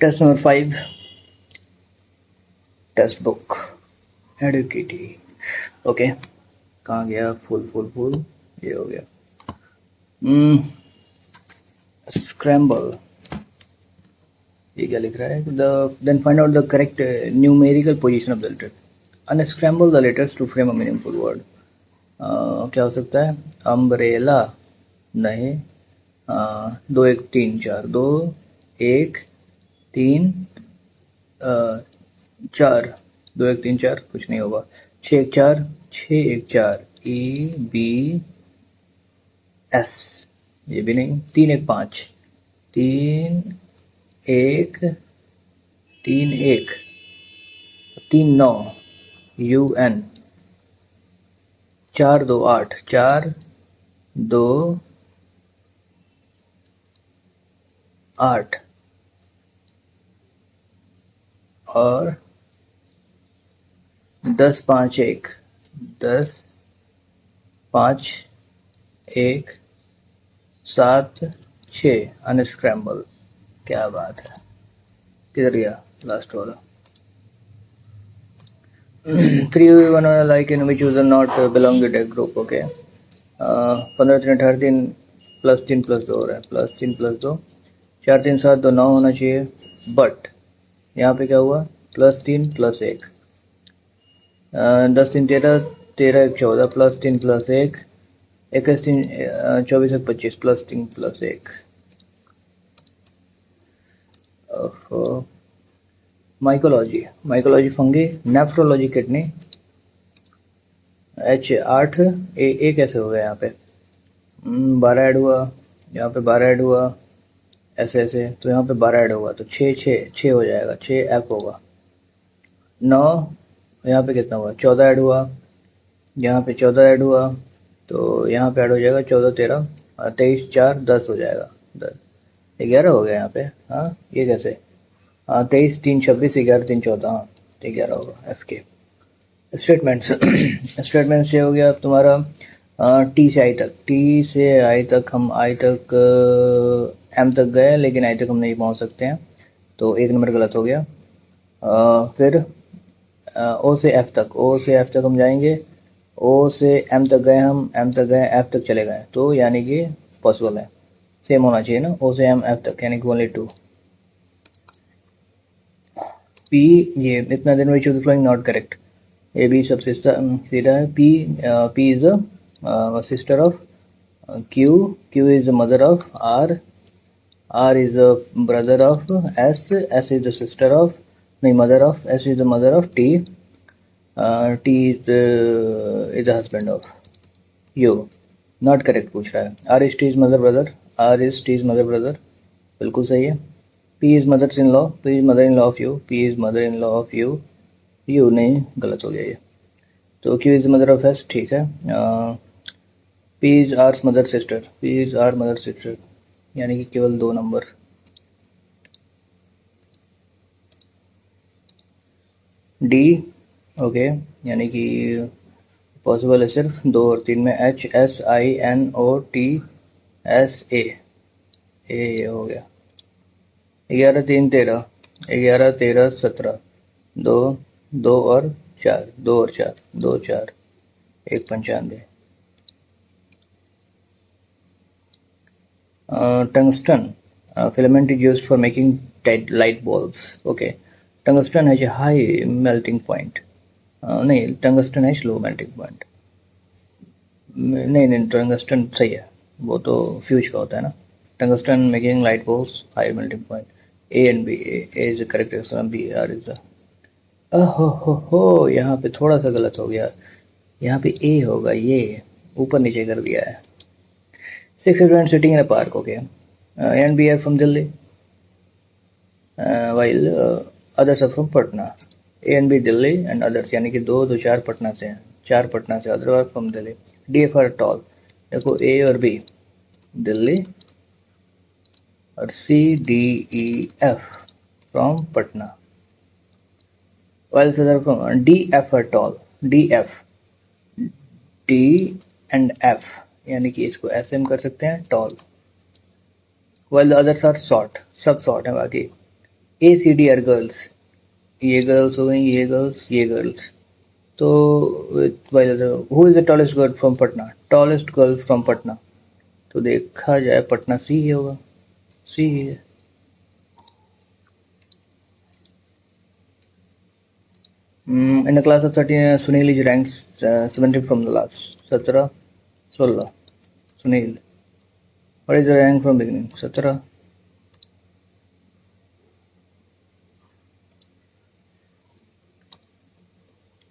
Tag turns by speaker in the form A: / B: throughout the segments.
A: Test number 5 text book एडुकेटी। Okay, कहाँ गया? फुल ये हो गया। स्क्रैम्बल, ये क्या लिख रहा है? Then find out the correct numerical position of the letter. Unscramble the letters to frame a meaningful word. क्या हो सकता है? अम्ब्रेला नहीं, 2 1 3 4 2 1 3 4 2 1 3 4 कुछ नहीं होगा। 6 1 4 6 1 4 EBS, ये भी नहीं। 3 1 5 3 1 3 1 3 9 UN 4 2 8 4 2 8 और 10 5 1 10 5 1 7 6 अनस्क्रैम्बल। क्या बात है, किधर गया लास्ट वाला? 3 1 like in which user not belong to that group. Okay, 15 3 18 3 +3 +2 हो रहा है, +3 +2 4 3 7 2 9 होना चाहिए। बट यहाँ पे क्या हुआ? +3 +1 10 3 13 13 1 14 +3 +1 21 3 24 1 25 +3 +1। Mycology fungi, nephrology kidney. H8 ए कैसे हो गया यहाँ पे? 12 ऐड हुआ, यहाँ पे 12 ऐड हुआ, ऐसे तो यहाँ पे 12 ऐड होगा तो 6 हो जाएगा, 6 F होगा। 9 यहाँ पे कितना हुआ? 14 ऐड हुआ, यहाँ पे 14 ऐड हुआ तो यहाँ पे ऐड हो जाएगा 14 13 23 4 10 हो जाएगा। 10 11 हो गया यहाँ पे। हाँ, ये कैसे? 23 3 26 11 3 14, हाँ 11 होगा F के। स्टेटमेंट्स स्टेटमेंट्स ये हो गया तुम्हारा टी से आई तक। टी से आई तक हम आई तक एम तक गए, लेकिन आई तक हम नहीं पहुंच सकते हैं, तो 1 नंबर गलत हो गया। फिर ओ से एफ तक, ओ से एफ तक हम जाएंगे, ओ से एम तक गए, हम एम तक गए, एफ तक चले गए, तो यानी कि पॉसिबल है, सेम होना चाहिए ना, ओ से एम एफ तक, यानी कि ओनली 2। पी, ये इतना दिन which is flowing not correct, ये भी सब सीधा है। P is a sister of Q, Q is the mother of R, R is the brother of S, S is the sister of, नहीं mother of, S is the mother of T, T is the husband of U. Not correct पूछ रहा है। R is T is mother brother, R is T is mother brother, बिल्कुल सही है। P is mother in law, P is mother in law of you, P is mother in law of you, you नहीं, गलत हो गया ये। तो Q is mother of S, ठीक है। P is R's mother sister, P is R mother sister, यानी कि केवल 2 नंबर। डी, ओके, यानी कि पॉसिबल है सिर्फ 2 और 3 में। H S I N O T S A हो गया। 11 3 13, 11 13 17 2 2 और 4 2 और 4 2 4 1 95। Tungsten filament is used for making light bulbs. Okay, tungsten has a high melting point. नहीं, tungsten है slow melting point. नहीं, tungsten सही है, वो तो फ्यूज का होता है ना। Tungsten making light bulbs, high melting point. A and B, A is the correct answer, B R is the। हो, यहाँ पे थोड़ा सा गलत हो गया, यहाँ पे A होगा, ये ऊपर नीचे कर दिया है। 6 students sitting in a park, okay. A and B are from Delhi, while others are from Patna. A and B Delhi and others, यानी कि 2 2 4 पटना से हैं, 4 पटना से, other are from Delhi. D F are tall, देखो A और B Delhi और C D E F from Patna, while others are from D F are tall, D F D and F, यानी कि इसको ऐसे हम कर सकते हैं tall, while the others are short, सब short है बाकी। ACD आर गर्ल्स, ये गर्ल्स हो गई, ये गर्ल्स, ये गर्ल्स। तो who is the tallest girl from Patna, tallest girl from Patna, तो देखा जाए पटना सी ही होगा, सी ही है। In the class of 13 Sunil is rank 70 from the last, 17 16 Sunil, what is the rank from beginning, 17।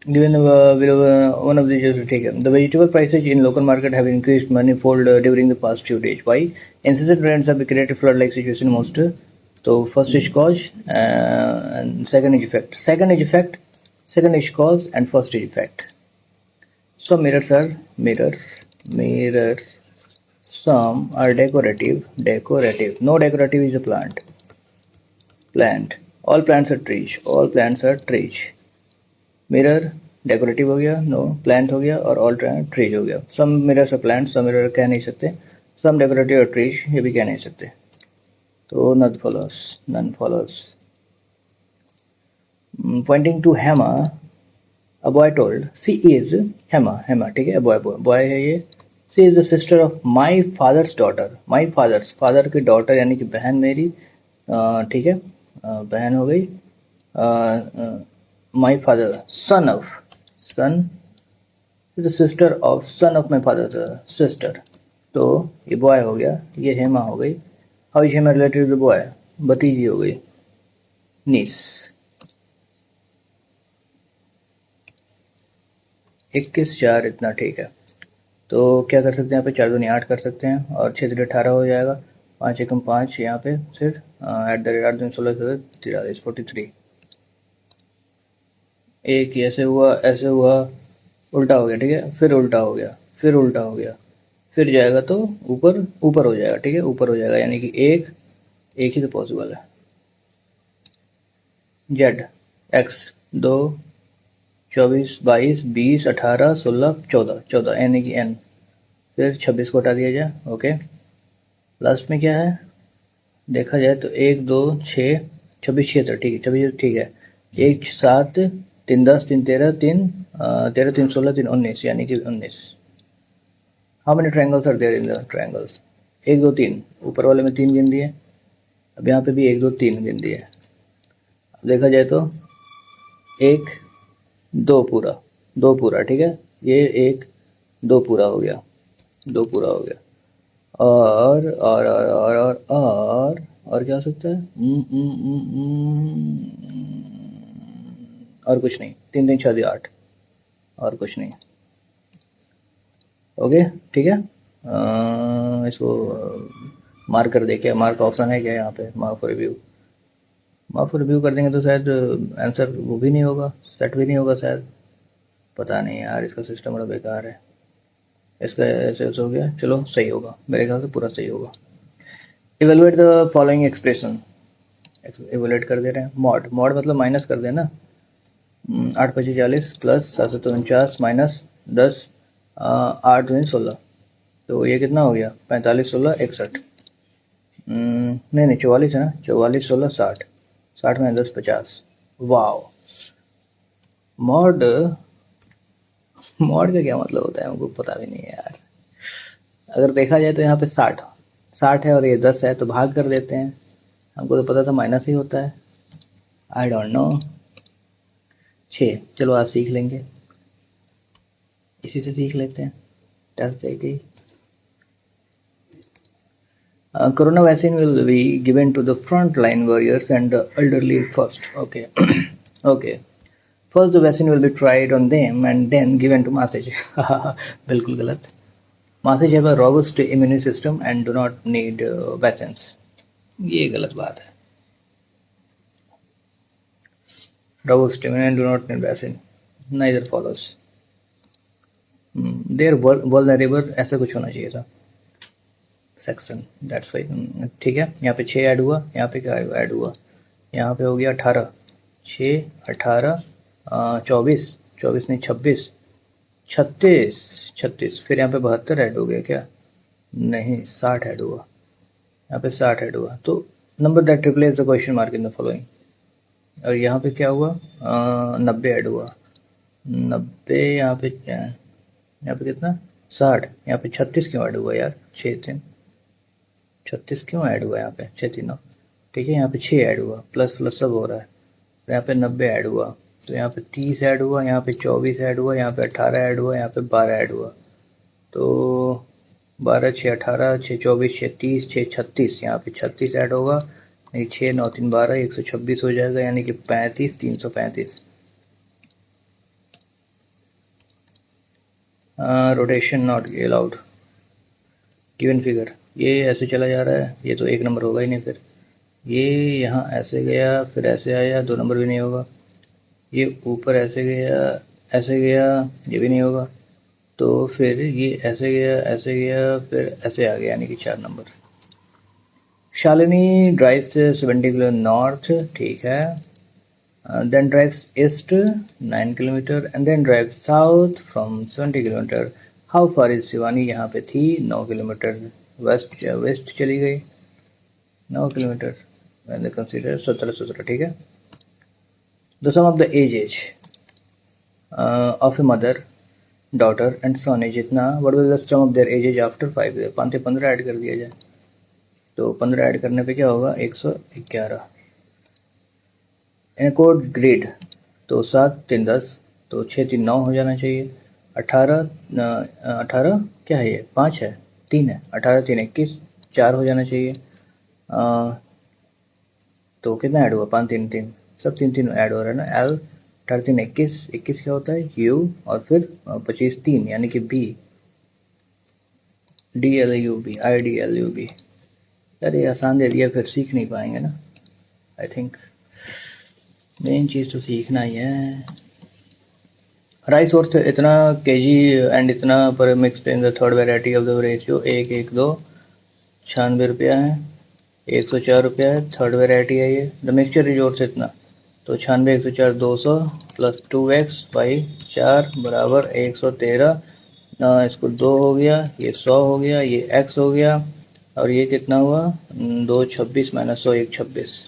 A: Given one of the just take the vegetable prices in local market have increased manifold during the past few days. Why? Incessant rains have created flood-like situation most. So first is cause and second is effect. Second is effect. Second is cause and first is effect. So mirrors are mirrors. Mirrors. Some are decorative. Decorative. No decorative is a plant. Plant. All plants are trees. All plants are trees. Mirror decorative हो गया, no plant हो गया, और all trees हो गया। सम mirrors और plant, सम mirror कह नहीं सकते, सम डेकोरेटिव और ट्रीज ये भी कह नहीं सकते। तो none follows, none follows. Pointing to Hema, a boy told she is Hema, Hema ठीक है, बॉय बॉय बॉय है ये। She is the sister of my father's daughter, my father's father की डॉटर यानी कि बहन मेरी, ठीक है, बहन हो गई। My father, son of, son is the sister of son of my father's sister. तो ये बॉय हो गया, ये हेमा हो गई। How is Hema related to boy, भतीजी हो गई, नीस। 21 4 इतना ठीक है। तो क्या कर सकते हैं यहाँ पे, 4 दूनी 8 कर सकते हैं, और 6 3 18 हो जाएगा, 5 एकम 5 यहाँ पे, फिर एट द रेट 8 दूनी 16 43 43। एक ऐसे हुआ, ऐसे हुआ, उल्टा हो गया, ठीक है, फिर उल्टा हो गया, फिर उल्टा हो गया, फिर जाएगा तो ऊपर ऊपर हो जाएगा, ठीक है, ऊपर हो जाएगा, यानी कि एक एक ही तो पॉसिबल है। जेड एक्स 2 24 22 20 18 16 14 14 यानी कि एन, फिर 26 को हटा दिया जाए। ओके, लास्ट में क्या है देखा जाए तो 1 2 6 26 76, ठीक है, 26 ठीक है, 1 7 3 10 3 13 3 13 3 16 3 19 यानी कि 19। How many triangles are there in the triangles, 1 2 3, ऊपर वाले में 3 गिन दिए, अब यहाँ पे भी 1 2 3 गिन दिए। अब देखा जाए तो 1 2 पूरा, 2 पूरा, ठीक है, ये 1 2 पूरा हो गया, 2 पूरा हो गया, और क्या हो सकता है, और कुछ नहीं, 3 3 6 8, और कुछ नहीं। ओके ठीक है, इसको मार्क कर दे, क्या मार्क ऑप्शन है क्या यहाँ पे, mark for review, mark for review कर देंगे तो शायद आंसर वो भी नहीं होगा, सेट भी नहीं होगा शायद, पता नहीं यार, इसका सिस्टम बड़ा बेकार है। इसका ऐसे हो गया, चलो सही होगा, मेरे ख्याल से पूरा सही होगा। Evaluate the following expression, evaluate कर दे रहे हैं, मॉड, मॉड मतलब माइनस कर देना, 8 25 40 प्लस 7 7 49 माइनस 10 8 2 16, तो ये कितना हो गया, 45 16 61, नहीं नहीं 44 है ना, 44 16 60, 60 में 10 50। वाओ, मॉड, मॉड का क्या मतलब होता है हमको पता भी नहीं है यार। अगर देखा जाए तो यहाँ पे 60 है और ये 10 है, तो भाग कर देते हैं, हमको तो पता था माइनस ही होता है, आई डोंट नो। 6, चलो आज सीख लेंगे, इसी से सीख लेते हैं, टेस्ट देगी। Corona vaccine will be given to the frontline warriors and the elderly first. Okay. Okay. First the vaccine will be tried on them and then given to masses. बिल्कुल गलत. Masses have a robust immune system and do not need vaccines. ये गलत बात है. Robust immune and do not need vaccine. Neither follows. They are vulnerable, ऐसा कुछ होना चाहिए था. सेक्शन, दैट्स वाई, ठीक है। यहाँ पे 6 ऐड हुआ, यहाँ पे क्या ऐड हुआ, यहाँ पे हो गया 18, 6 18 24 24 नहीं 26 36 36, फिर यहाँ पे 72 ऐड हो गया क्या, नहीं 60 ऐड हुआ, यहाँ पे 60 ऐड हुआ। तो number that replace the question mark in the following, और यहाँ पे क्या हुआ, 90 ऐड हुआ, 90 यहाँ पे क्या है, यहाँ पे कितना 60, यहाँ पे 36 क्यों ऐड हुआ यार, 6 3 36 क्यों ऐड हुआ यहाँ पे, 6 3 9, ठीक है। यहाँ पे 6 ऐड हुआ, प्लस प्लस सब हो रहा है। तो यहाँ पे 90 ऐड हुआ, तो यहाँ पे 30 ऐड हुआ, यहाँ पे 24 ऐड हुआ, यहाँ पे 18 ऐड हुआ, यहाँ पे 12 ऐड हुआ। तो 12 6 18 6 24 6 30 6 36, यहाँ पे 36 ऐड होगा, नहीं 6 9 3 12 126 हो जाएगा, यानी कि 35 335। Rotation not allowed, given figure, ये ऐसे चला जा रहा है, ये तो एक नंबर होगा ही नहीं। फिर ये यहाँ ऐसे गया, फिर ऐसे आया, 2 नंबर भी नहीं होगा। ये ऊपर ऐसे गया, ये भी नहीं होगा। तो फिर ये ऐसे गया, फिर ऐसे आ गया, यानी कि 4 number. Shalini drives 70 kilo north, ठीक है। Then drives east 9 kilometre and then drive south from 70 kilometre. How far is Shivani, यहाँ पे थी 9 किलोमीटर, वेस्ट चली गई 9 किलोमीटर, मैंने कंसिडर 17 ठीक है। The sum of the ages of a mother daughter and son है जितना, what will the sum of their ages after 5 year, 5 से 15 ऐड कर दिया जाए, तो 15 ऐड करने पे क्या होगा 111। इन कोड ग्रिड, तो 7 3 10, तो 6 3 9 हो जाना चाहिए। 18 18 क्या है, ये 5 है 3 है, 18 3 21, 4 हो जाना चाहिए। तो कितना ऐड हुआ 5 3 3, सब 3 3 ऐड हो रहा है ना। एल 18 3 21, 21 क्या होता है यू, और फिर 25 3 यानी कि B, D L U B, I D L U B. यार ये आसान दे दिया, फिर सीख नहीं पाएंगे ना। आई थिंक मेन चीज़ तो सीखना ही है। राइस वर्थ इतना केजी एंड इतना पर explain the third variety of the ratio, 1 1 2, 96 रुपया है, 104 रुपया है, थर्ड वेराइटी है ये। द मिक्सचर रिजोर्ट से इतना, तो 96 104 200 प्लस 2x बाई 4 बराबर 113। इसको 2 हो गया, ये 100 हो गया, ये x हो गया, और ये कितना हुआ 2 26 माइनस 100 1 26।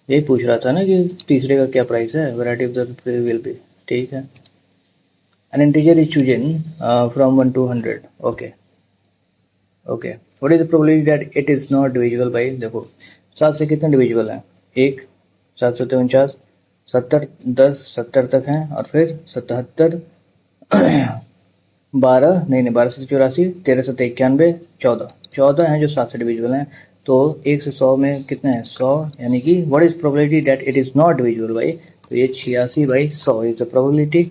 A: यही पूछ रहा था ना कि तीसरे का क्या प्राइस है, variety of the will be, ठीक है। N integer is chosen from 1 to 100, okay okay. What is the probability that it is not divisible by, देखो 7 से कितने डिविजिबल हैं, 1 7 7 49, 70 10 70 तक हैं, और फिर 77 12 नहीं 12 से 84, 13 से 91, 14 14 हैं जो 7 से डिविजिबल हैं। तो 1 से 100 में कितने हैं 100, यानी कि what is probability that it is not divisible by, तो ये 86 by 100 is the probability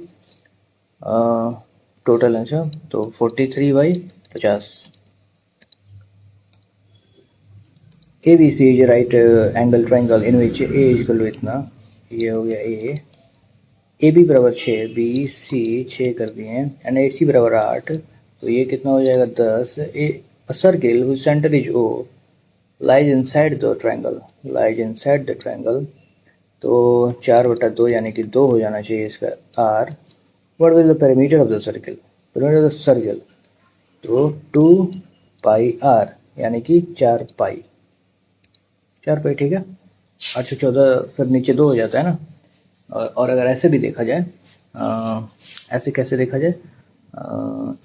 A: total answer, तो 43 by 50। A B C is right angle triangle in which A is equal to इतना, ये हो गया ए बी बराबर 6, बी सी 6 कर दिए हैं, एंड ए सी बराबर 8, तो ये कितना हो जाएगा 10। A circle whose centre is O lies inside the triangle, lies inside the triangle, तो 4/2 यानी कि 2 हो जाना चाहिए इसका R. What will the perimeter of the circle, perimeter of the circle, तो 2 पाई आर यानी कि 4 पाई, 4 पाई, ठीक है। 814, फिर नीचे 2 हो जाता है ना। और अगर ऐसे भी देखा जाए, ऐसे कैसे देखा जाए,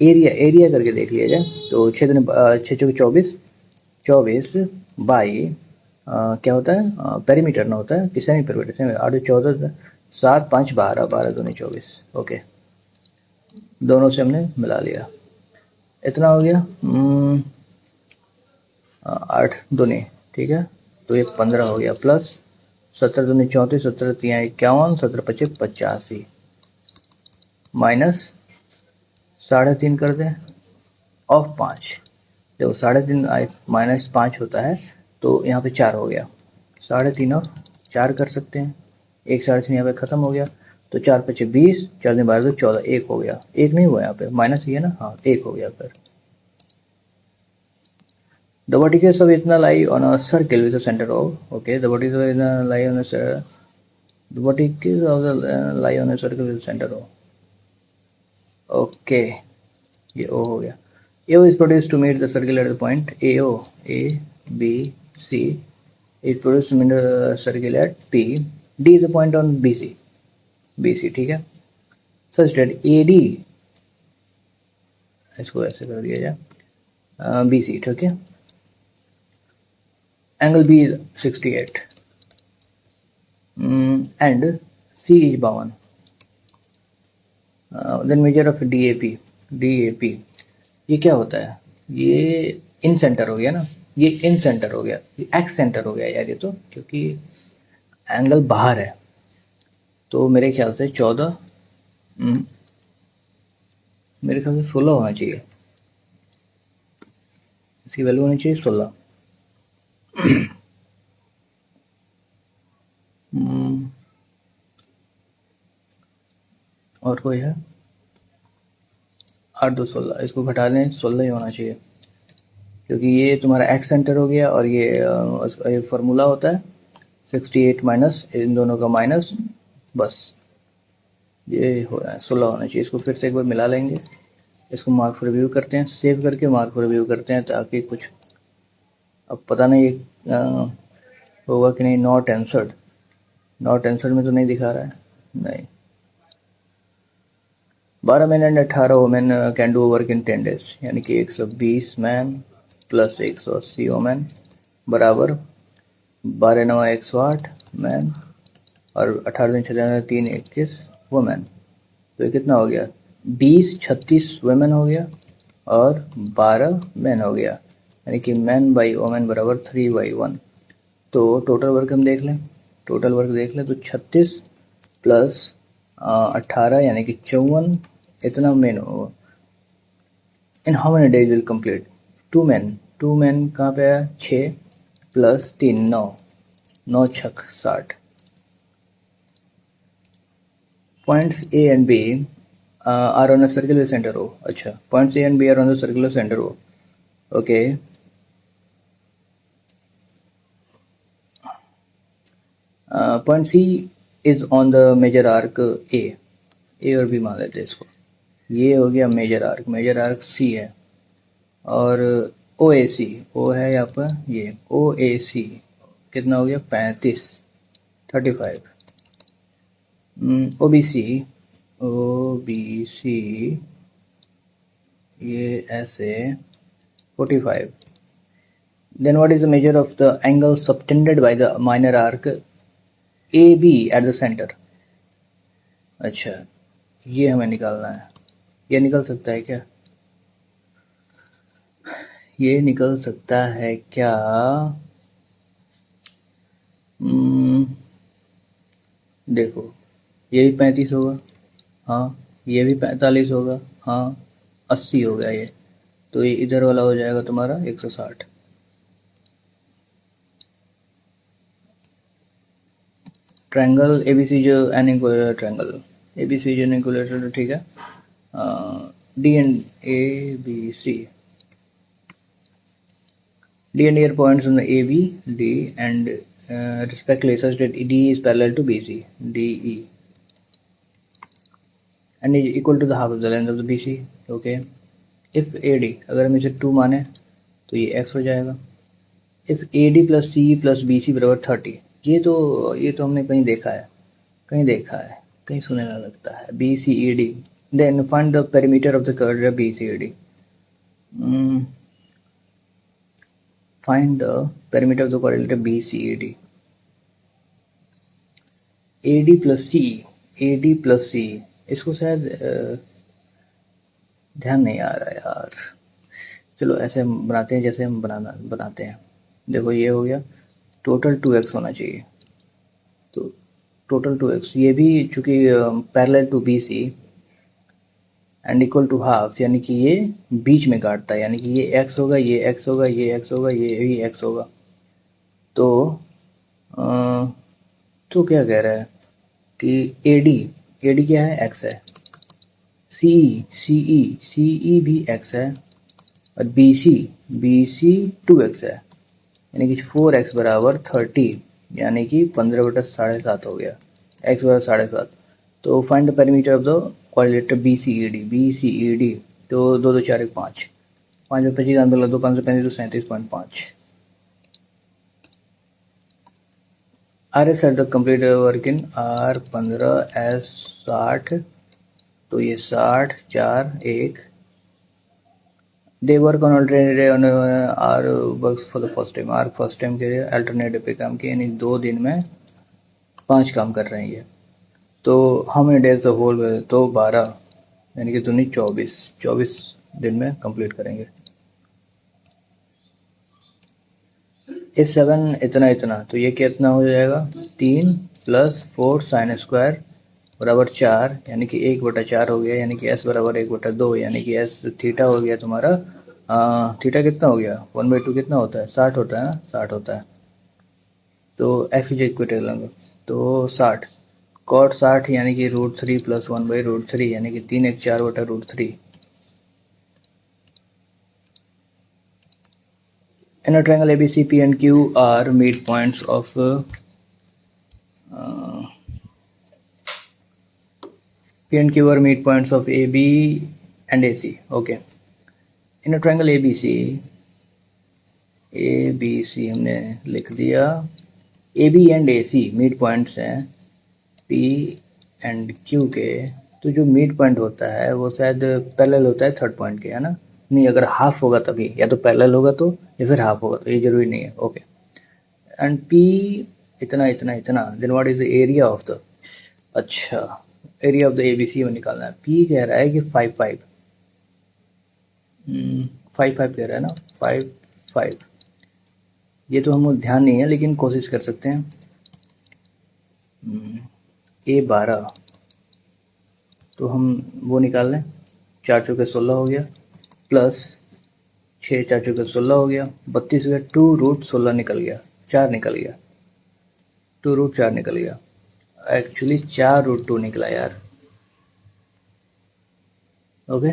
A: एरिया एरिया करके देख लिया जाए, तो 6 6 24 24 बाई क्या होता है पेरीमीटर ना होता है कि सेमी पेरीमीटर, सेमी 8 14 7 5 12 12 दूनी 24, ओके। दोनों से हमने मिला लिया, इतना हो गया 8 दूनी, ठीक है। तो ये 15 हो गया, प्लस 17 दूनी 34, 17 3 51, 17 25 85, माइनस 3.5 कर दें ऑफ 5, देखो 3.5 माइनस 5 होता है, तो यहाँ पे 4 हो गया, 3.5 और 4 कर सकते हैं, एक 3.5 यहाँ पे ख़त्म हो गया, तो 4 5 20, 4 दिन 12 14, 1 हो गया, 1 नहीं हुआ यहाँ पे माइनस ही है ना, हाँ 1 हो गया। फिर the vertices of इतना lie on a circle with a center of, okay, the vertices of इतना lie on a the vertices of the lie on a circle with a center of, okay, ये O हो गया। AO is produced to meet the circle at the point AO, A B C it produce circle at P, D is the point on B C, ठीक है। सच date A D, इसको ऐसे कर दिया जाए, बी सी, ठीक है। Angle B is 68 and C is 52। Then measure of D A P, ये क्या होता है? ये इन सेंटर हो गया ना, ये इन सेंटर हो गया, ये एक्स सेंटर हो गया यार ये तो, क्योंकि एंगल बाहर है। तो मेरे ख्याल से 14, मेरे ख्याल से 16 होना चाहिए, इसकी वैल्यू होनी चाहिए 16। और कोई है? 8 2 16, इसको घटा दें, 16 ही होना चाहिए, क्योंकि ये तुम्हारा एक्स सेंटर हो गया और ये फार्मूला होता है 68 माइनस इन दोनों का माइनस, बस ये हो रहा है 16 होना चाहिए। इसको फिर से एक बार मिला लेंगे, इसको मार्क फॉर रिव्यू करते हैं, सेव करके मार्क फॉर रिव्यू करते हैं, ताकि कुछ, अब पता नहीं होगा कि नहीं। नॉट आंसर्ड में तो नहीं दिखा रहा है, नहीं। 12 man and 18 women can do work in 10 days, यानी कि 120 मैन प्लस 180 वुमेन बराबर 12 9 108 मैन और 18 दिन 6 3 21 वुमेन। तो ये कितना हो गया? 20 36 वुमेन हो गया और 12 मैन हो गया, यानी कि मैन बाई वुमेन बराबर 3/1। तो टोटल वर्क हम देख लें, तो 36 प्लस 18 यानी कि 54, इतना मैन होगा। In how many days will complete? Two man कहाँ पे आया? 6 प्लस 3 9, 9 छक 60। Points A and B are on a circular center O. अच्छा, points A and B are on the circular center O, okay. Point C is on the major arc A और B मान लेते हैं इसको। ये हो गया मेजर आर्क सी है, और ओ ए सी, ओ है यहाँ पर, ये ओ ए सी कितना हो गया? 35 35। ओ बी सी ये ऐसे 45। Then what is the measure of the angle subtended by the minor arc A B at the centre? अच्छा, ये हमें निकालना है। ये निकल सकता है क्या? ये निकल सकता है क्या? देखो, ये भी 35 होगा, हाँ। ये भी 45 होगा, हाँ। 80 हो गया ये, तो ये इधर वाला हो जाएगा तुम्हारा 160। ट्रायंगल एबीसी जो एनिकुलर ट्रायंगल, एबीसी जो एनिकुलर, ठीक है। D and A B C, D and E are points on the AB, D and respectively such that D is parallel to BC, DE, and is equal to the half of the length of the BC. Okay. If AD, अगर हम इसे 2 माने तो ये x हो जाएगा। If AD plus C plus BC बराबर 30, ये तो हमने कहीं देखा है, कहीं सुने ना लगता है। BCED, then find the perimeter of the curve BCED. Find the perimeter of the quadrilateral BCED. AD plus C, इसको शायद ध्यान नहीं आ रहा यार। चलो ऐसे हम बनाते हैं जैसे हम बनाते हैं। देखो, ये हो गया, टोटल 2x होना चाहिए, तो टोटल 2x, ये भी चूँकि parallel to BC and equal to half, यानी कि ये बीच में काटता है, यानी कि ये x होगा, ये x होगा, ये x होगा, ये भी x होगा। तो क्या कह रहा है कि AD क्या है? x है। CE भी x है, और BC 2x है, यानी कि 4x बराबर 30, यानी कि 15/7.5 हो गया, x बराबर 7.5। तो find the perimeter of the quadrilateral BCED। तो 2 2 4 1 5, 5 में 25 आंसर लग दो, 5 से 35 तो 37.5। R S the complete work in R 15 S 60, तो ये 60 4 1 they work on alternative on R works for the first time, R first time के अल्टरनेटिव पे काम किया, यानी 2 दिन में 5 काम कर रहे हैं ये। तो how many days the whole, तो 12 यानी कि दूनी 24 दिन में कंप्लीट करेंगे। ये 7 इतना इतना, तो ये कितना हो जाएगा 3 + 4 sin स्क्वायर बराबर 4, यानी कि 1/4 हो गया, यानी कि s बराबर 1/2, यानी कि s थीटा हो गया तुम्हारा। थीटा कितना हो गया 1/2 कितना होता है 60 होता है ना, 60 होता है। तो x इज इक्वल लेंगे तो 60 cot 60 यानी कि √3 + 1/√3, यानी कि 3 1 4/√3। In a triangle ABC, P and Q are midpoints of P and Q are midpoints of AB and AC. Okay. In a triangle ABC हमने लिख दिया, AB and AC mid points हैं P and Q के। तो जो mid point होता है वो शायद पैरेलल होता है थर्ड पॉइंट के, है ना? नहीं, अगर हाफ होगा तभी, या तो पैरेलल होगा तो, या फिर हाफ होगा तो, ये जरूरी नहीं है। ओके। एंड P इतना इतना इतना, then what is the area of the, अच्छा एरिया ऑफ द ABC में निकालना है। P कह रहा है कि 5 5 5 5 कह रहा है ना, 5 5। ये तो हम ध्यान नहीं है लेकिन कोशिश कर सकते हैं। A 12, तो हम वो निकाल लें, 4 चौके 16 हो गया, प्लस 6 4 चौके 16 हो गया, 32 हो गया, 2√16 निकल गया, 4 निकल गया, 2√4 निकल गया। एक्चुअली 4√2 निकला यार। ओके,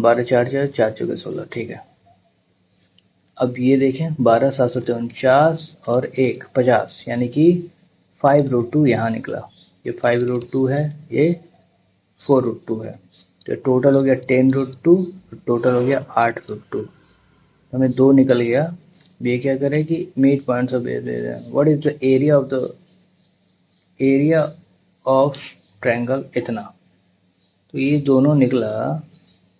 A: 12 4 4 4 चौके 16, ठीक है। अब ये देखें, 12 7 7 49 और 1 50, यानी कि 5√2 यहाँ निकला। ये 5√2 है, ये 4√2 है, तो टोटल हो गया 10√2, टोटल हो गया 8√2। हमें 2 निकल गया। ये क्या करें कि mid points of what is the area of triangle इतना। तो ये दोनों निकला,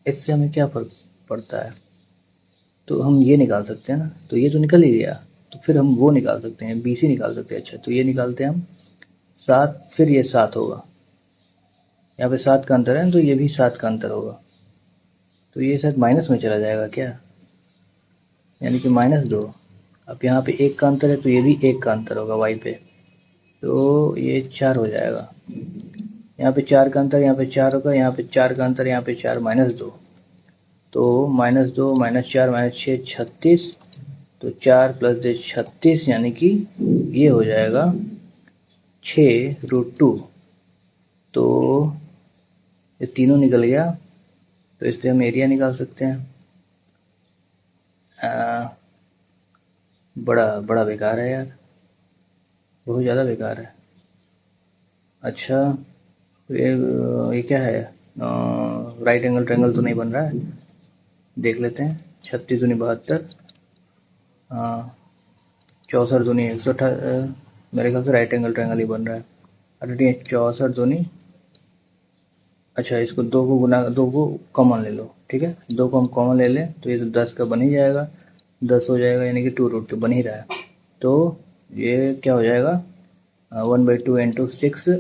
A: इससे हमें क्या फर्क पड़ता है? तो हम ये निकाल सकते हैं ना, तो ये तो निकल ही गया, तो फिर हम वो निकाल सकते हैं, BC निकाल सकते हैं। अच्छा, तो ये निकालते हैं हम 7, फिर ये 7 होगा, यहाँ पे 7 का अंतर है तो ये भी 7 का अंतर होगा, तो ये शायद माइनस में चला जाएगा क्या, यानी कि -2। अब यहाँ पे 1 का अंतर है तो ये भी 1 का अंतर होगा y पे, तो ये 4 हो जाएगा। यहाँ पे 4 का अंतर, यहाँ पे 4 होगा, यहाँ पे 4 का अंतर, यहाँ पे 4 -2, तो -2 -4 -6 36, तो 4 + 2 36, यानी कि ये हो जाएगा 6√2। तो ये तीनों निकल गया, तो इस पर हम एरिया निकाल सकते हैं। बड़ा बेकार है यार, बहुत ज़्यादा बेकार है। अच्छा, ये क्या है, राइट एंगल ट्रायंगल तो नहीं बन रहा है, देख लेते हैं। 36 दूनी 72, 64 दूनी 128, मेरे ख्याल से राइट एंगल ट्रायंगल ही बन रहा है। अरे नहीं, 64 दूनी, अच्छा इसको 2 को गुना, 2 को कॉमन ले लो, ठीक है, 2 को हम कॉमन ले लें तो ये तो 10 का बन ही जाएगा, 10 हो जाएगा, यानी कि 2√2 बन ही रहा है। तो ये क्या हो जाएगा, 1/2 × 6 ×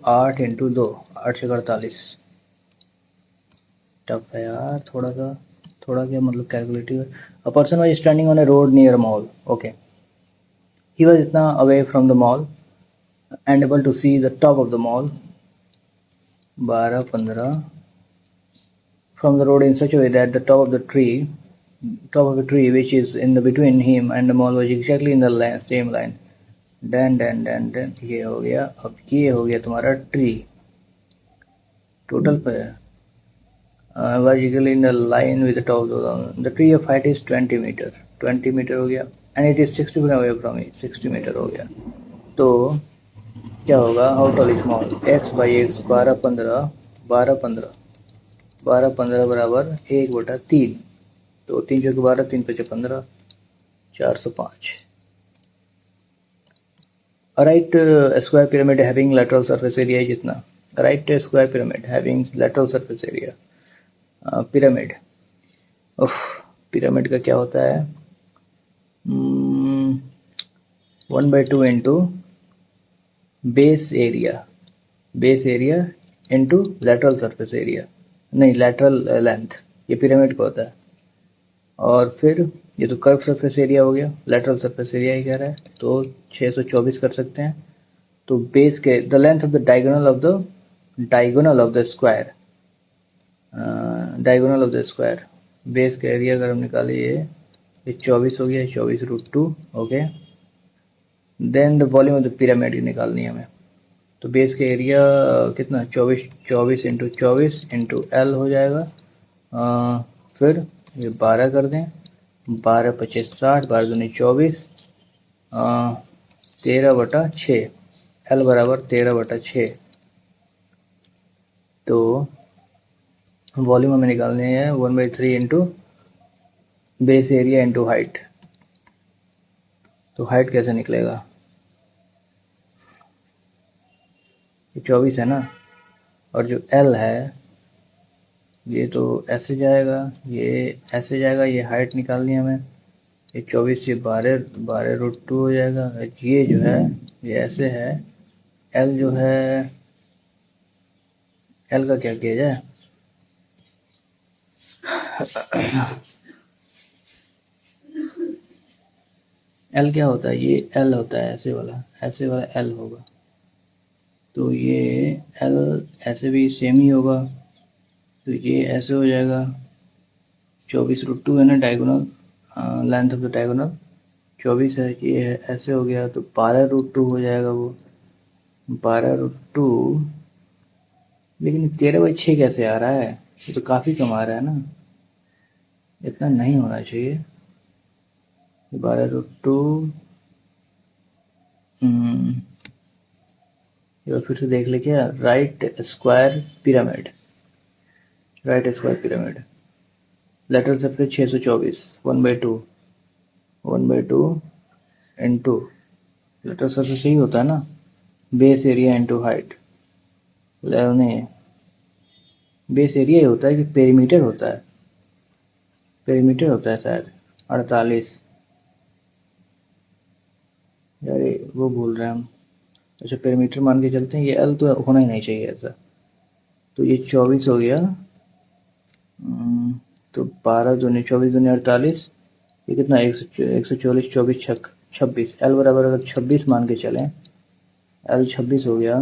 A: 8 × 2, 8 से 48। टफ है यार थोड़ा सा, थोड़ा क्या मतलब कैलकुलेटिव है। A person was standing on a road near mall, okay, he was इतना away from the mall and able to see the top of the mall, 12 15, from the road in such a way that the top of the tree which is in the between him and the mall was exactly in the same line। देन ये हो गया। अब ये हो गया तुम्हारा tree, total पे was exactly in the line with the top of the tree of height is 20 meter, 20 metre हो गया, and it is 60 feet away from it, 60 metre हो गया। तो क्या होगा, how tall is mall, x/x 12 15 12 15 12 15 बराबर 1/3, तो 3 चौके 12, 3 5 15, 405। Right square pyramid having lateral surface area जितना, right square pyramid having lateral surface area pyramid. उफ, पिरामिड का क्या होता है, 1/2 into base area into lateral surface area, नहीं लेटरल लेंथ, ये पिरामिड का होता है। और फिर ये तो कर्व सरफेस एरिया हो गया, लेटरल सरफेस एरिया ही कह रहा है, तो 624 कर सकते हैं। तो बेस के the length of the diagonal of the square, diagonal of the square, base का एरिया अगर हम निकालें ये 24 हो गया, 24√2। Okay, then the volume of the pyramid निकालनी है हमें। तो बेस का एरिया कितना, 24 इंटू 24 इंटू एल हो जाएगा। फिर ये 12 कर दें, 12 25 60, 12 दूनी 24, 13/6, एल बराबर 13/6। तो वॉल्यूम हमें निकालने हैं 1/3 into base area into height. तो हाइट कैसे निकलेगा, ये 24 है ना, और जो एल है ये तो ऐसे जाएगा, ये ऐसे जाएगा, ये हाइट निकालनी है हमें, ये 24 से 12√2 हो जाएगा। ये जो है ये ऐसे है, एल जो है, एल का क्या किया जाए, एल क्या होता है, ये एल होता है ऐसे वाला एल होगा। तो ये एल ऐसे भी सेम ही होगा, तो ये ऐसे हो जाएगा, 24√2 है ना diagonal, length of the diagonal 24 है, ये ऐसे हो गया, तो 12√2 हो जाएगा वो 12√2। लेकिन 13/6 कैसे आ रहा है, ये तो काफ़ी कम आ रहा है ना, इतना नहीं होना चाहिए। 12√2, ये फिर से देख ले क्या, right square pyramid lateral surface 624, 1/2 into lateral surface, यही होता है ना, बेस एरिया इंटू हाइट। नहीं, बेस एरिया ही होता है कि पेरीमीटर होता है, पेरीमीटर होता है शायद 48, यार वो बोल रहे हैं हम। अच्छा, पेरीमीटर मान के चलते हैं, ये एल तो होना ही नहीं चाहिए ऐसा। तो ये 24 हो गया, तो 12 दूनी 24 दूनी 48, ये कितना, 144, 24 छक 26, एल बराबर अगर 26 मान के चलें, एल 26 हो गया,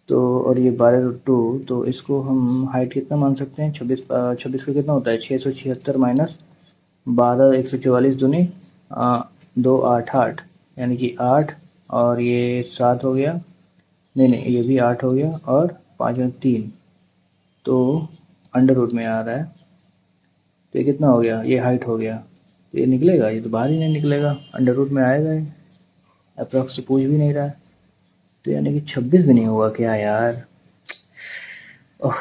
A: तो और ये 12√2, तो इसको हम हाइट कितना मान सकते हैं, 26 का कितना होता है, 676 माइनस 12, 144 दूनी 2 8 8, यानी कि 8, और ये 7 हो गया, नहीं ये भी 8 हो गया, और 5 में 3, तो अंडर रूट में आ रहा है, तो ये कितना हो गया, ये हाइट हो गया, तो ये निकलेगा, ये तो बाहर ही नहीं निकलेगा, अंडर रूट में आएगा ही, अप्रॉक्स तो पूछ भी नहीं रहा है, तो यानी कि 26 भी नहीं होगा क्या यार। ओह,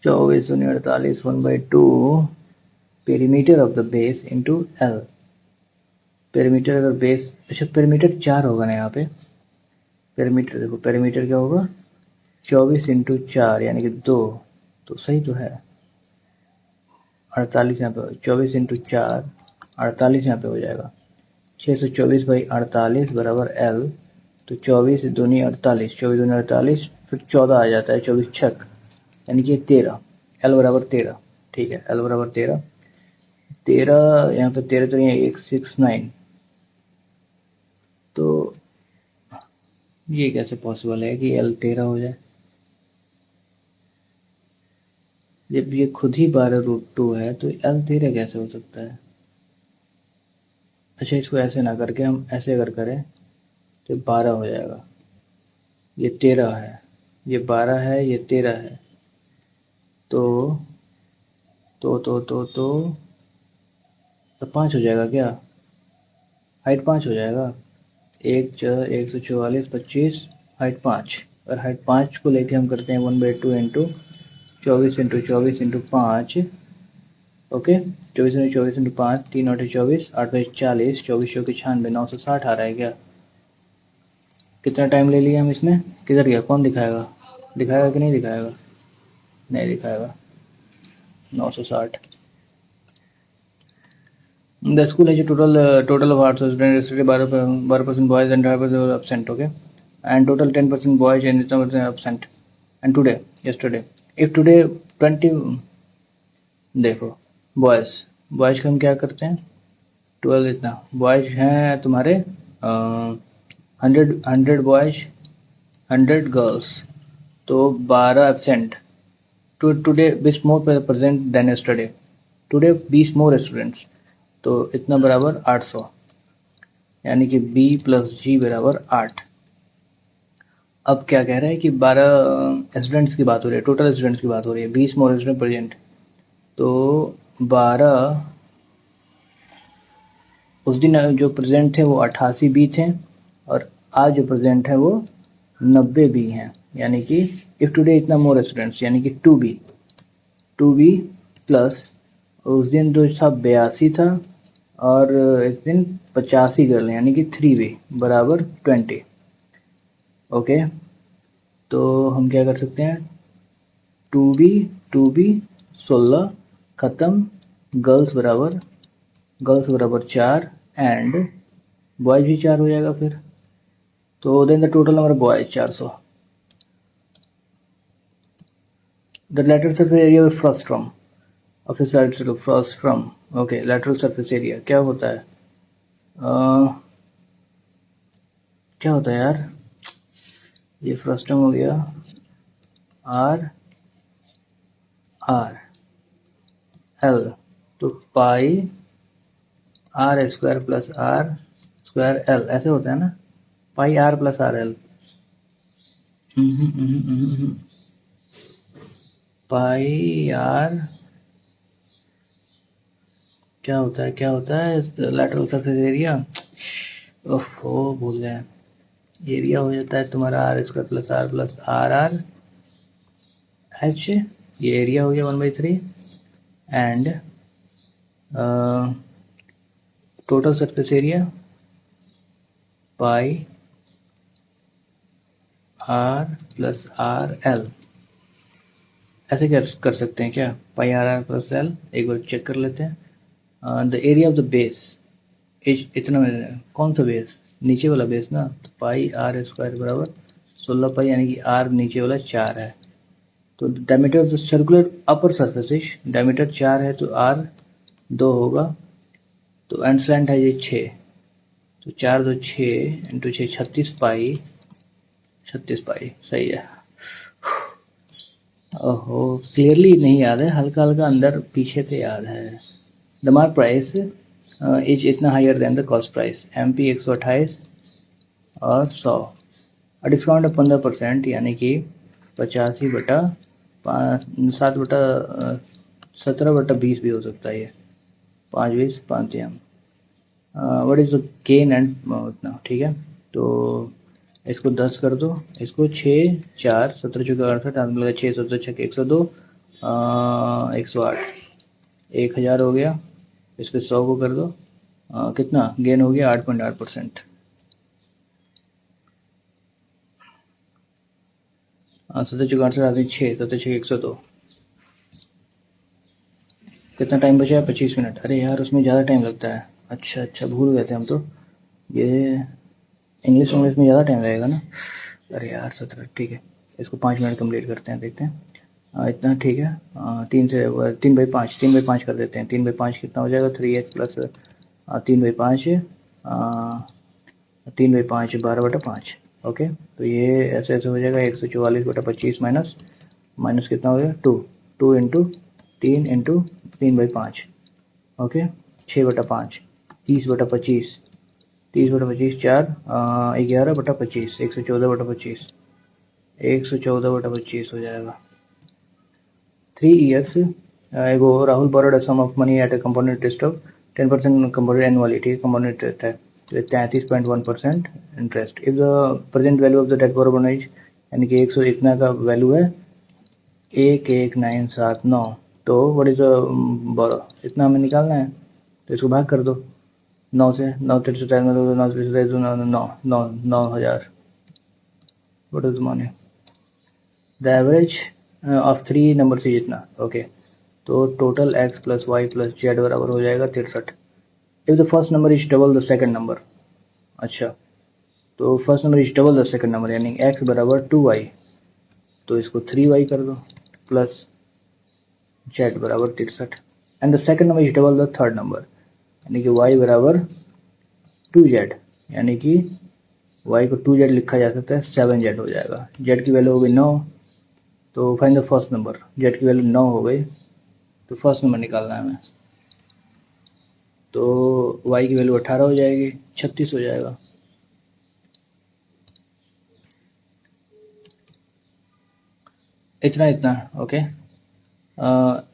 A: 24 दूनी 48, 1/2 perimeter of the base into L. Perimeter अगर बेस, अच्छा पेरीमीटर 4 होगा ना यहाँ पे, पेरीमीटर देखो, पेरीमीटर क्या होगा, 24 इंटू 4 यानी कि 2, तो सही तो है, 48 यहाँ पे, 24 इंटू 4 48 यहाँ पे हो जाएगा, 624/48 बराबर एल। तो 24 दूनी 48, 24 दूनी 48, फिर 14 आ जाता है, 24 छक, यानी कि 13, एल बराबर 13, ठीक है, एल बराबर 13, 13 यहाँ पे 13, तो यहाँ 169, तो ये कैसे पॉसिबल है कि एल 13 हो जाए, जब ये खुद ही 12√2 है, तो एल 13 कैसे हो सकता है। अच्छा, इसको ऐसे ना करके हम ऐसे अगर करें तो 12 हो जाएगा, ये 13 है, ये 12 है, ये 13 है, तो 5 हो जाएगा क्या, हाइट 5 हो जाएगा, 144 25, हाइट 5, और हाइट 5 को लेके हम करते हैं 1/2 इंटू 24 इंटू 24 इंटू 5, ओके, 24 3 9 24, 8 5 40, 24 चौकी 96, 960 आ रहा है क्या? कितना टाइम ले लिया हम इसमें? किधर गया? कौन दिखाएगा? दिखाएगा कि नहीं दिखाएगा? नहीं दिखाएगा। 960। The school has a total of arts students, 12% boys and 12% absent, okay, and total 10% boys and 10% absent. And today, yesterday, if today 20, देखो बॉयज़ का हम क्या करते हैं? 12 इतना बॉयज़ हैं तुम्हारे 100 बॉयज़ 100 गर्ल्स, तो 12 absent. Today 20 more present than yesterday, today 20 more students, तो इतना बराबर 800, यानी कि B प्लस G बराबर 8। अब क्या कह रहा है कि 12 स्टूडेंट्स की बात हो रही है, टोटल स्टूडेंट्स की बात हो रही है, 20 मोर स्टूडेंट प्रेजेंट, तो 12 उस दिन जो प्रेजेंट थे वो 88 B थे, और आज जो प्रेजेंट है वो 90 B हैं, यानी कि इफ़ टुडे इतना मोर स्टूडेंट्स, यानी कि 2B प्लस उस दिन जो था 82 था, और इस दिन 85 कर लें, यानी कि 3B बराबर 20। ओके, तो हम क्या कर सकते हैं? 2B 16 ख़त्म, गर्ल्स बराबर 4 एंड बॉयज़ भी 4 हो जाएगा फिर, तो then the total number boys 400। The lateral surface area of frustrum of the side to frustrum, okay, lateral surface area क्या होता है? क्या होता है यार? ये फ्रस्टम हो गया R L, तो पाई R square plus R square L ऐसे होता है ना, पाई R प्लस RL। पाई R क्या होता है लैटरल सरफेस एरिया? ओहो, भूल गए। एरिया हो जाता है तुम्हारा R square plus R H, ये एरिया हो गया 1/3, and total surface area pi R plus RL। ऐसे कर सकते हैं क्या? पाई R प्लस L, एक बार चेक कर लेते हैं। The area of the base इतना, कौन सा बेस? नीचे वाला बेस ना, तो पाई R स्क्वायर बराबर 16 पाई, यानी कि R नीचे वाला 4 है, तो diameter of the circular upper surface, diameter 4 है तो R 2 होगा, तो एंड स्लैंट है ये 6, तो 4 2 6 इंटू 6 36 पाई सही है। ओहो, क्लियरली नहीं याद है, हल्का हल्का अंदर पीछे से याद है। द मार्क प्राइस इज इतना higher than the cost price, MP 128 और 100, और डिस्काउंट है 15%, यानी कि 85 बटा 17 बटा 20 भी हो सकता है ये, 5 20 5 M. What is the gain and उतना, ठीक है, तो इसको 10 कर दो, इसको 6 4 17 चौके 68, मतलब 6 17 छः 102, 108, 1000 हो गया, इस पर 100 को कर दो, कितना गेन हो गया? 8.8%। 17 चौके 68 आती 6 17 छः 102, कितना टाइम बचा है? 25 मिनट। अरे यार, उसमें ज़्यादा टाइम लगता है। अच्छा भूल गए थे हम तो, ये इंग्लिश में ज़्यादा टाइम लगेगा ना। अरे यार 17, ठीक है, इसको 5 मिनट कंप्लीट करते हैं, देखते हैं। इतना ठीक है। 3/5 कर देते हैं। 3/5 कितना हो जाएगा? 3h plus 3/5, 3/5 12/5। ओके, तो ये ऐसे हो जाएगा 144/25 माइनस कितना हो गया? 2 इंटू 3 इंटू 3/5, ओके, 6/5, 30/25, 30/25 4, 11/25, 114/25, 114/25 हो जाएगा। 3 years ago, Rahul borrowed a sum of money at a compound interest of 10% compounded annually, ठीक है, compounded interest है, तो 33.1% interest. If the present value of the debt borrowed is, यानी कि 100 इतना का वैल्यू है 11979, तो व्हाट इज बोरो, इतना हमें निकालना है, तो इसको भाग कर दो 9 से, 9 3 से 9 9 9 9 9,000 what is money the average of 3 number से जितना। ओके, तो total x plus Y plus Z बराबर हो जाएगा 63 if the first number is double the second number. अच्छा, तो first number is double the second number यानी x बराबर 2y, तो इसको 3y कर दो प्लस z बराबर 63 and the second number is double the third number यानी कि y बराबर 2z, यानी कि y को 2z लिखा जा सकता है, 7z हो जाएगा। z की वैल्यू हो गई 9, तो find the first number, z की वैल्यू 9 हो गई, तो फर्स्ट नंबर निकालना है हमें, तो y की वैल्यू 18 हो जाएगी, 36 हो जाएगा। इतना इतना okay.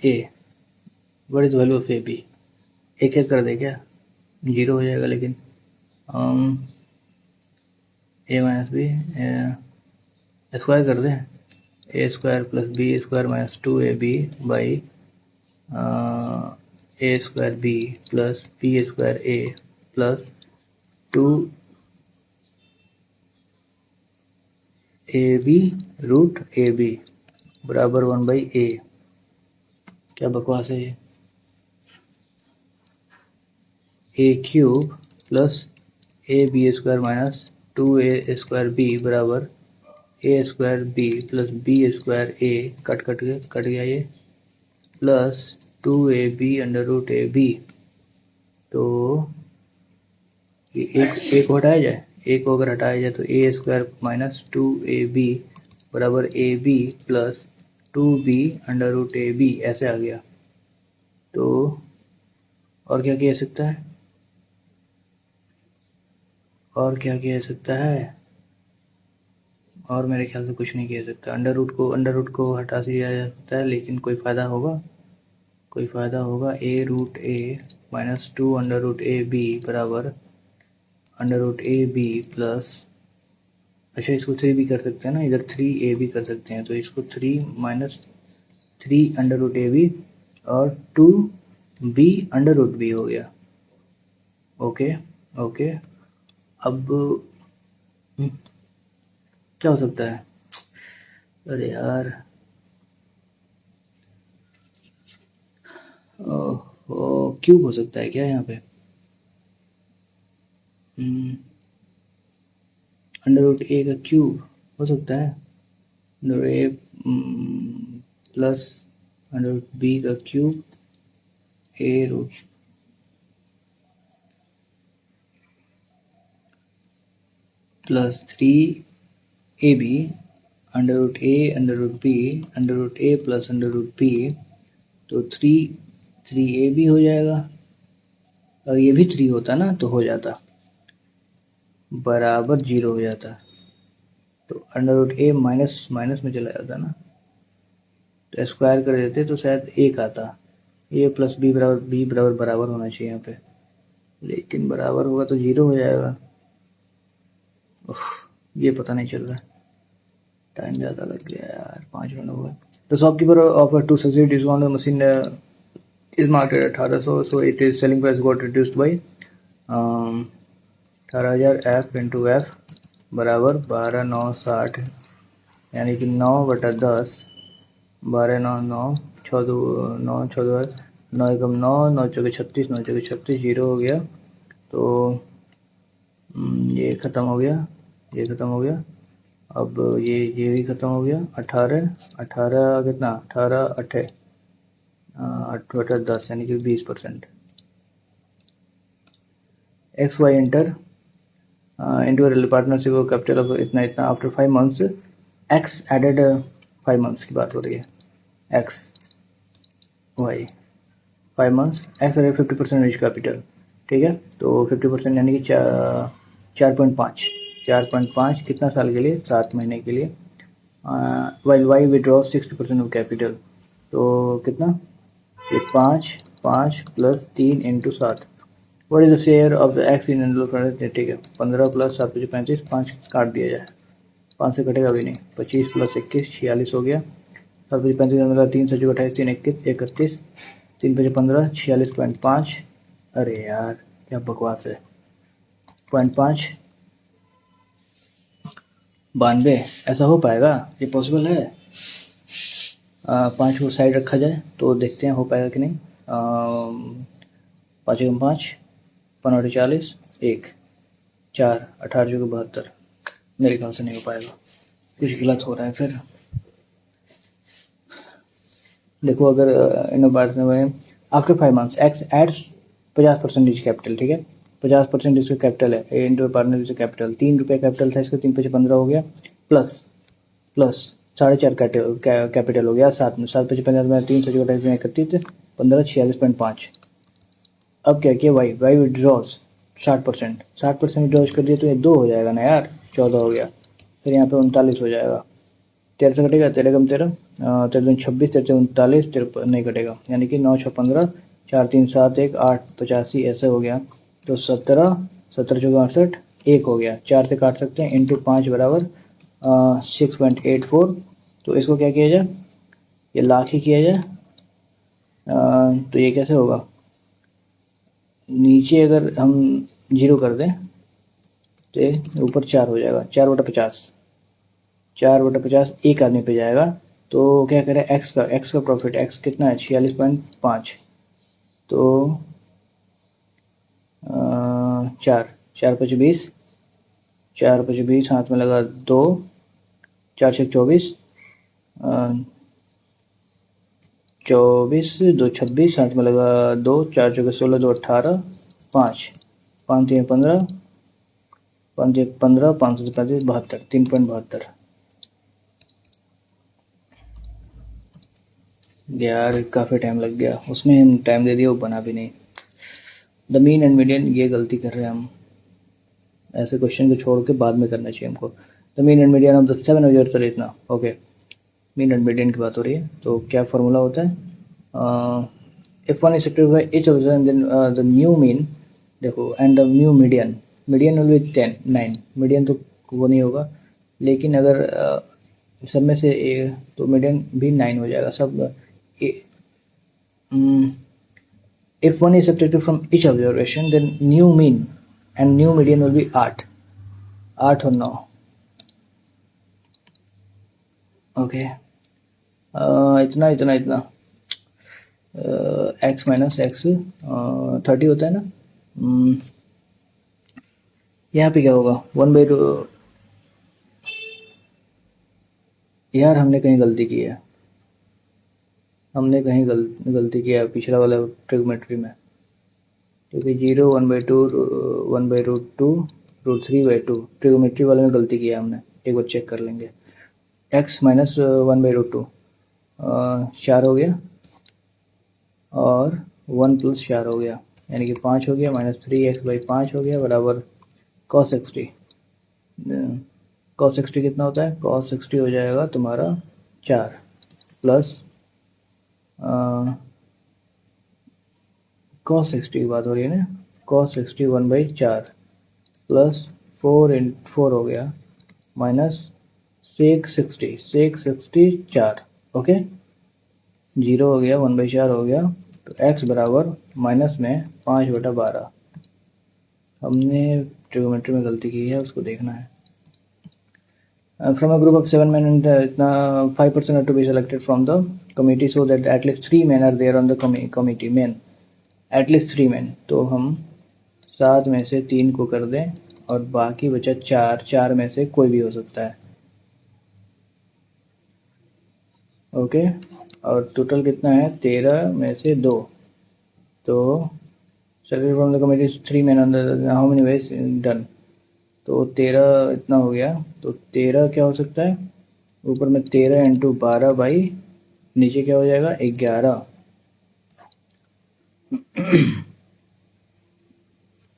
A: A what is value of A B, एक एक कर दे क्या, 0 हो जाएगा, लेकिन ए माइनस बी स्क्वायर कर दें, A square plus B square minus 2ab by A square B plus B square A plus 2ab root A B बराबर 1/a। क्या बकवास है ये, A cube plus A B square minus 2a square B बराबर A square B plus B square A cut गया ये, plus 2ab under root A B, तो एक को हटाया जाए, एक को अगर हटाया जाए तो ए स्क्वायर माइनस 2ab बराबर A B plus 2b under root A B ऐसे आ गया। तो और क्या किया सकता है, और क्या किया सकता है, और मेरे ख्याल से कुछ नहीं किया सकता। अंडर रूट को हटा दिया जा सकता है, लेकिन कोई फ़ायदा होगा, कोई फ़ायदा होगा। A root A minus 2 under root A B बराबर under root A B plus, अच्छा इसको 3 भी कर सकते हैं ना, इधर 3a भी कर सकते हैं, तो इसको 3 minus 3 under root A B और 2b अंडर रूट बी हो गया। ओके ओके, अब क्या हो सकता है, अरे यार क्यूब हो सकता है क्या यहाँ पे, अंडर रूट ए का क्यूब हो सकता है, under A plus under root B का cube A root plus 3ab under root A under root B under root A plus under root B, तो 3ab हो जाएगा, और ये भी 3 होता ना तो हो जाता बराबर 0 हो जाता, तो under root A minus minus में चला जाता ना, तो स्क्वायर कर देते तो शायद 1 आता, ए प्लस बी बराबर बराबर होना चाहिए यहाँ पे, लेकिन बराबर होगा तो 0 हो जाएगा। ये पता नहीं चल रहा, टाइम ज़्यादा लग गया यार, 5 मिनट हो गए। The shopkeeper offer two successive discount machine is marked at 1800, so it is selling price got reduced by 18,000 f into F बराबर 12,960, यानी कि 9/10, 12,9 9 9 14 9 एकम 9 9 चौके 36 9 चौके 36 0 हो गया, तो ये ख़त्म हो गया, ये ख़त्म हो गया, अब ये भी ख़त्म हो गया। 18 18 कितना, 18 8 8 10 यानी कि 20%। X Y enter into partnership capital of इतना इतना, after 5 months X added, 5 months की बात हो रही है, X Y 5 months X added 50% rich capital, ठीक है, तो 50% यानी कि 4.5 कितना साल के लिए, 7 महीने के लिए, while Y withdraw 60% of capital, तो कितना, ये 5 plus 3 into 7, what is the share of the X in एंडल, ठीक है, 15 प्लस 7 35, 5 काट दिया जाए, 5 से कटेगा भी नहीं, 25 प्लस 21 46 हो गया, 7 बजे 35 15 3 7 28 3 21 31 3 बजे 15 46.5। अरे यार क्या बकवास है। 0.5 92 ऐसा हो पाएगा? ये पॉसिबल है? 5 को साइड रखा जाए तो देखते हैं हो पाएगा कि नहीं। 5 एकम 5 15 40 1 4 18 जो 72। मेरे ख्याल से नहीं हो पाएगा, कुछ गलत हो रहा है फिर। देखो अगर इन बात में after 5 months X adds 50% capital, ठीक है 50% इसका कैपिटल है, ए इंटू पार्टनर कैपिटल 3 रुपये कैपिटल था इसका, 3 पे 15 हो गया, प्लस प्लस 4.5 कैपिटल हो गया, 7 में 7 पे 15 3 से 31 15 46.5। अब क्या किया वाई विड्रॉज 60% विड्रॉज कर दिया तो ये 2 हो जाएगा ना यार, 14 हो गया, फिर यहाँ पे 39 हो जाएगा। 13 से कटेगा 13 कम 13 13 26 13 39 नहीं कटेगा, यानी कि 9 6 15 4 3 7 1 8 85 ऐसे हो गया। तो 17 17 चौके 68 1 हो गया, 4 से काट सकते हैं, इंटू 5 बराबर 6.84। तो इसको क्या किया जाए, ये लाख ही किया जाए। तो ये कैसे होगा, नीचे अगर हम 0 कर दें तो ये ऊपर 4 हो जाएगा, 4/50 4/50 एक आदमी पे जाएगा। तो क्या करें, एक्स का प्रॉफिट, एक्स कितना है 46.5, तो 4 4/25 4/20 हाथ में लगा 2 4 6 24 24 2 26 हाथ में लगा 2 4 चौके 16 2 18 5 5 3 15 5 15 5 से 35 72 3.72। यार काफ़ी टाइम लग गया, उसमें हम टाइम दे दिया वो बना भी नहीं। द मीन एंड मीडियन, ये गलती कर रहे हैं हम, ऐसे क्वेश्चन को छोड़ के बाद में करना चाहिए हमको। The mean and median of the 7 measures are इतना, ओके मीन एंड मीडियन की बात हो रही है। तो क्या फार्मूला होता है, if one is subtracted by each of then the new mean, देखो and the new median will be 10 9, median तो वो नहीं होगा, लेकिन अगर सब में से तो मीडियन भी 9 हो जाएगा सब। If one is subtracted from each observation, then new mean and new median will be 8 8 और 9, ओके इतना इतना इतना x माइनस एक्स 30 होता है ना। यहाँ पे क्या होगा 1/2, यार हमने कहीं गलती की है, हमने कहीं गलती किया है पिछला वाला ट्रिग्नोमेट्री में, क्योंकि 0 1/2 1/√2 √3/2 ट्रिग्नोमेट्री वाले में गलती किया हमने, एक बार चेक कर लेंगे। x माइनस 1/√2 4 हो गया और 1 प्लस 4 हो गया, यानी कि 5 हो गया, माइनस 3x/5 हो गया बराबर cos 60। cos 60 कितना होता है, cos 60 हो जाएगा तुम्हारा 4 प्लस cos 60 की बात हो रही है ना, cos 60 1/4 प्लस 4 हो गया माइनस sec 60 4, ओके 0 हो गया 1/4 हो गया। तो x बराबर माइनस में 5/12, हमने ट्रिग्नोमेट्री में गलती की है, उसको देखना है। From a group of 7 men and इतना 5% are to be selected from the committee so that at least 3 men are there on the committee, men at least 3 men, तो हम 7 में से 3 को कर दें और बाकी बचा 4 में से कोई भी हो सकता है, ओके और टोटल कितना है 13 में से 2, तो selected from the committee 3 men on the how many ways done, तो 13 इतना हो गया, तो 13 क्या हो सकता है, ऊपर में 13 इंटू 12 बाई नीचे क्या हो जाएगा 11,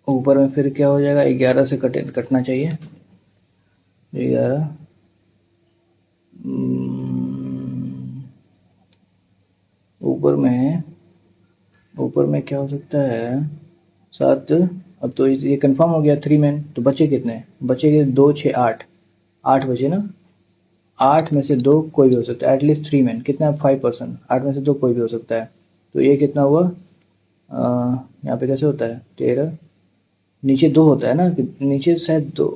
A: ऊपर में फिर क्या हो जाएगा 11 से कटना चाहिए 11 ऊपर में क्या हो सकता है 7। अब तो ये कंफर्म हो गया 3 मैन, तो बचे कितने, बचे 2 6 8 8 बचे ना, 8 में से 2 कोई भी हो सकता है, एटलीस्ट 3 मैन, कितना 5%, 8 में से 2 कोई भी हो सकता है। तो ये कितना हुआ, यहाँ पे कैसे होता है 13, नीचे 2 होता है ना, नीचे शायद 2,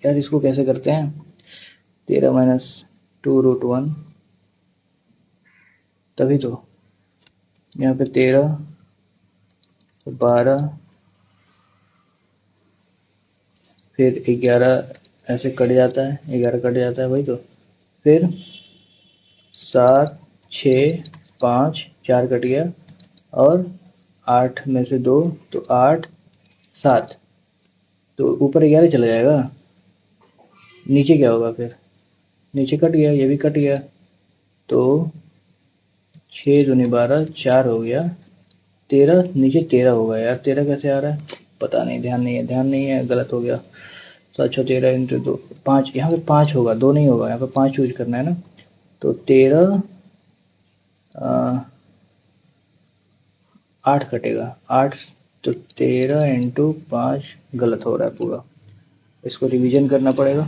A: यार इसको कैसे करते हैं, 13 माइनस 2√1, तभी तो यहाँ पे 13, 12, फिर 11 ऐसे कट जाता है, 11 कट जाता है, वही तो, फिर 7, 6, 5, 4 कट गया, और 8 में से 2, तो 8, 7, तो ऊपर 11 चला जाएगा, नीचे क्या होगा फिर, नीचे कट गया, ये भी कट गया, तो 6 दूनी 12, 4 हो गया, 13, नीचे 13 होगा यार, 13 कैसे आ रहा है पता नहीं, ध्यान नहीं है, गलत हो गया। तो अच्छा 13 इंटू 2, 5, यहाँ पे 5 होगा, 2 नहीं होगा, यहाँ पे 5 यूज करना है ना, तो 13, 8 कटेगा, 8, तो 13 इंटू 5 गलत हो रहा है पूरा, इसको रिवीजन करना पड़ेगा।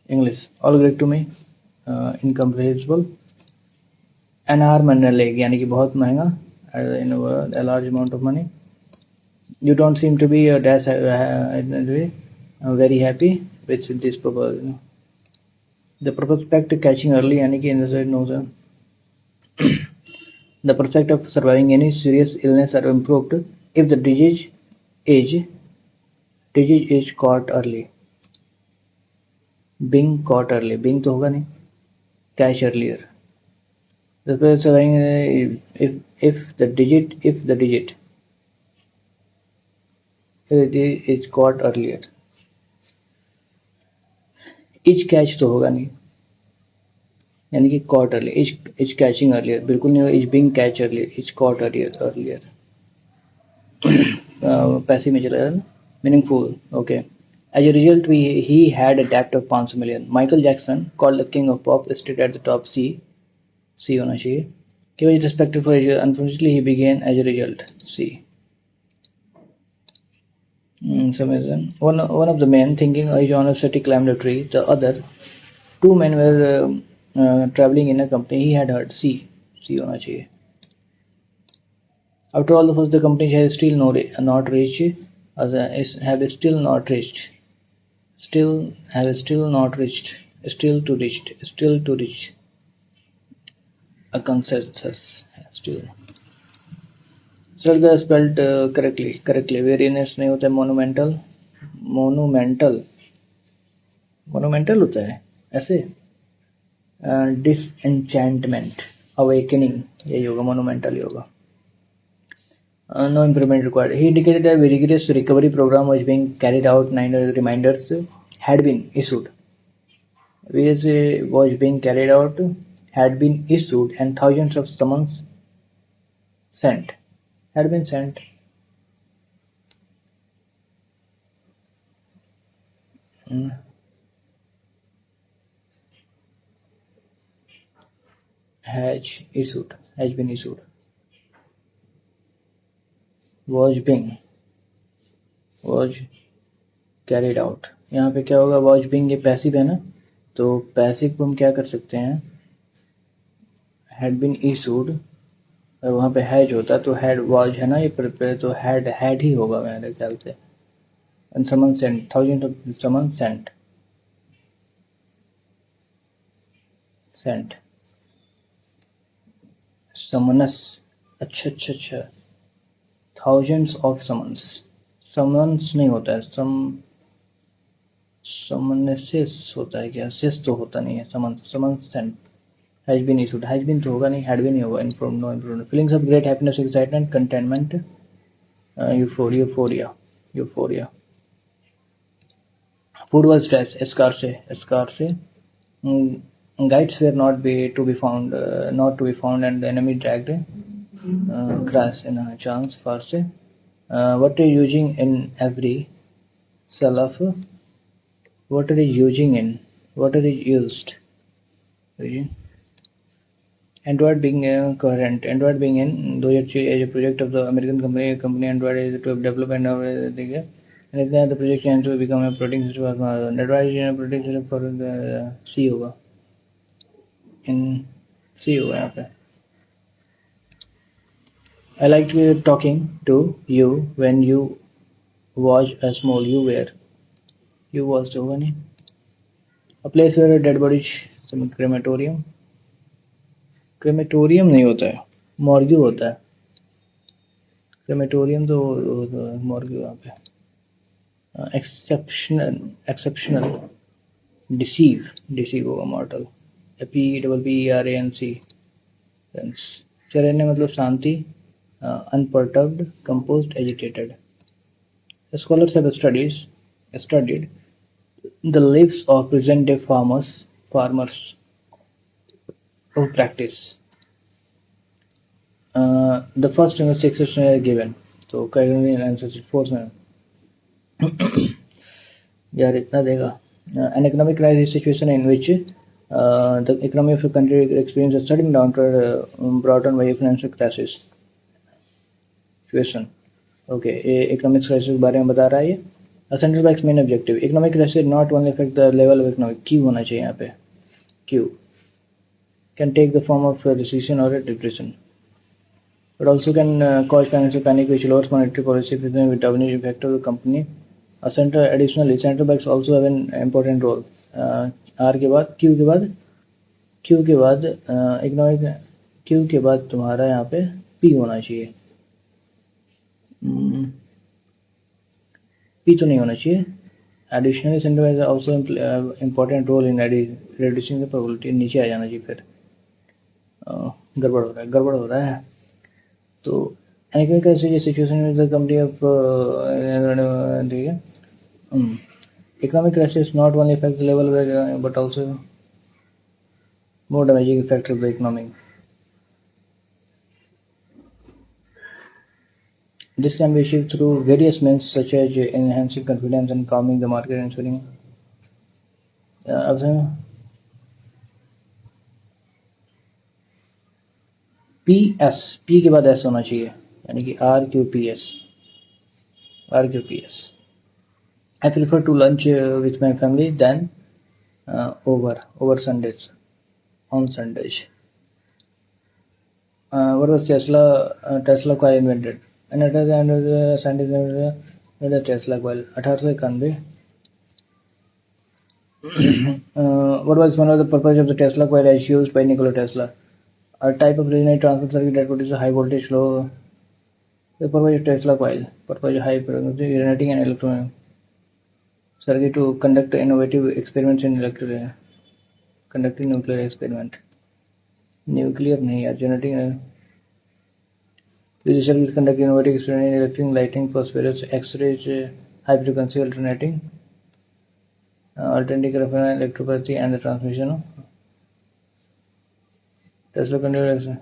A: English all great to me, incomprehensible, an arm मैंने लेग यानी कि बहुत महंगा, in a large amount of money, you don't seem to be dash very happy with this proposal. The prospect catching early यानी कि knows the prospect of surviving any serious illness are improved if the disease is caught early. Being caught early, being तो होगा नहीं, catch earlier. The prospect of surviving if the digit is caught earlier. Each catch तो होगा नहीं, यानी कि caught early, is catching earlier, बिल्कुल नहीं होगा, is being catch earlier, is caught earlier. पैसे में चला जाना, meaningful, okay. As a result, he had a debt of 500 million. Michael Jackson, called the king of pop, stayed at the top. C होना चाहिए। He was respected for his, unfortunately he began as a result. C. One of the men thinking on a city climbed a tree. The other two men were traveling in a company. He had heard. C होना चाहिए। After all, the company has still not reached, have still not reached, still to reach a consensus. Still. Sir, the spelled correctly. Weariness नहीं होता है, monumental होता है ऐसे, disenchantment, awakening, यही होगा, monumental ही होगा। No improvement required. He indicated that a rigorous recovery program was being carried out. 9 reminders had been issued. Had been issued, and thousands of summons sent. Had been sent. Has been issued. Was carried out. यहाँ पे क्या होगा, was being ये passive है ना, तो passive को हम क्या कर सकते हैं, had been issued, और वहाँ पे हैज होता तो had was है ना, ये प्रिपेयर, तो had ही होगा मेरे ख्याल से। And someone sent, thousands of someone sent. Summoners, अच्छा, thousands of summons नहीं होता है, summonses होता है क्या, ses तो होता नहीं है, summons sent. Has been issued, has been तो होगा नहीं, had been ही होगा, informed, no improvement. Feelings of great happiness, excitement, contentment, euphoria. Food was scarce. Guides were not to be found, and the enemy dragged grass in a chance farce. What are you using in every cell of? What are you using in? What are you used? Android being coherent. Android being in 2003 as a project of the American company Android is to develop and everything. And if the project ends to become a operating system or network operating system for C होगा in C होगा यहाँ पे. I liked talking to you when you was a small. You were. You was the one. A place where a dead bodies. Some crematorium. Crematorium नहीं होता है, मॉर्ग्यू होता है. Crematorium तो मॉर्ग्यू यहाँ पे. एक्सेप्शनल एक्सेप्शनल डिसीव होगा मॉर्टल. PERANC. सेरेने मतलब शांति. Unperturbed, composed, agitated. The scholars have studied the lives of present-day farmers who practice. The first section is given. So currently answer is 4 में. यार इतना देगा. An economic crisis situation in which the economy of a country experiences a sudden downturn brought on by a financial crisis. Situation. Okay, economic crisis के बारे में बता रहा है ये. A central bank's main objective. Economic crisis not only affect the level of economic. Q होना चाहिए यहाँ पे. Q can take the form of a recession or a depression. But also can cause financial panic which lowers monetary policy with the dominant effect of the company. Additionally, central banks also have an important role. R के बाद Q के बाद economic Q के बाद तुम्हारा यहाँ पे P होना चाहिए. P तो नहीं होना चाहिए. Additionally, central banks also important role in reducing the probability. नीचे आ जाना चाहिए फिर. गड़बड़ हो रहा है. तो economic crisis situation with the company of ठीक है. Economic crisis not only affect the level of but also more damaging effects of the economy. This can be achieved through various means such as enhancing confidence and calming the market, ensuring P के बाद S होना चाहिए, यानी कि RQPS. I prefer to lunch with my family than over Sundays. On Sundays. What was Tesla coil invented? And at the end of the scientist invented the Tesla coil. 1891. What was one of the purpose of the Tesla coil as used by Nikola Tesla? A type of resonant transfer circuit that produces high voltage flow. The purpose of Tesla coil. Purpose high frequency generating an electron circuit to conduct innovative experiments in conducting nuclear experiment. Nuclear नहीं यार, generating this circuit conduct innovative experiment in electric lighting, phosphorus, X-rays, high frequency alternating current, electropathy, and the transmission of Tesla conductor.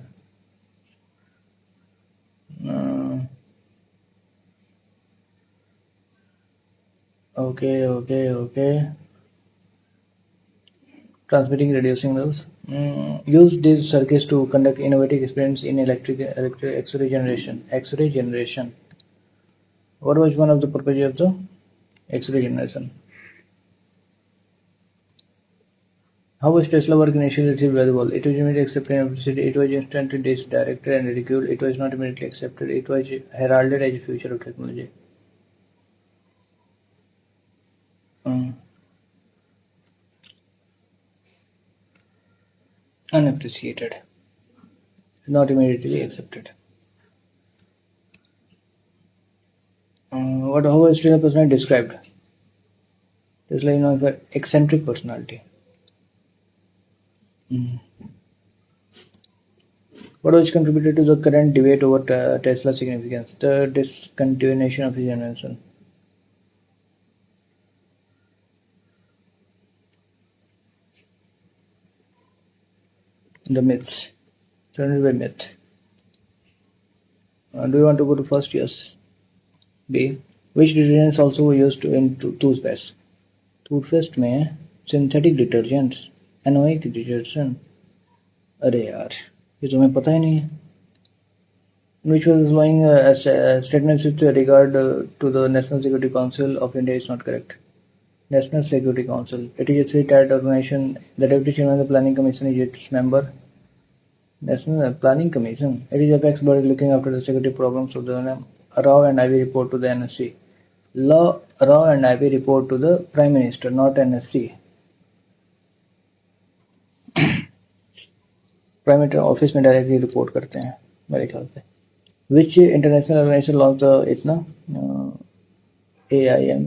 A: Okay. Transmitting, reducing those. Use these circuits to conduct innovative experiments in electric X-ray generation. What was one of the purposes of the X-ray generation? How was Tesla work initially received by the world? It was immediately accepted in publicity. It was instantly directed and ridiculed. It was not immediately accepted. It was heralded as a future of technology. Unappreciated. Not immediately accepted. How was Tesla personality described? Tesla, for eccentric personality. What was contributed to the current debate over Tesla's significance? The discontinuation of his invention. The myths. Surrounded by myth. Do you want to go to first? Yes. B. Which detergents also were used in toothpaste? Toothpaste में synthetic detergents, anoic detergent. अरे यार, ये तुम्हें पता ही नहीं है. which was going statements with regard to the National Security Council of India is not correct. National Security Council. It is a three-tiered organization. The Deputy Chairman of the Planning Commission is its member. National Planning Commission. It is apex body looking after the security problems of the Rao and Ivy report to the NSC. Rao and Ivy report to the Prime Minister, not NSC. Prime minister office में directly report करते हैं मेरे ख्याल से. Which international organisation launch इतना AIM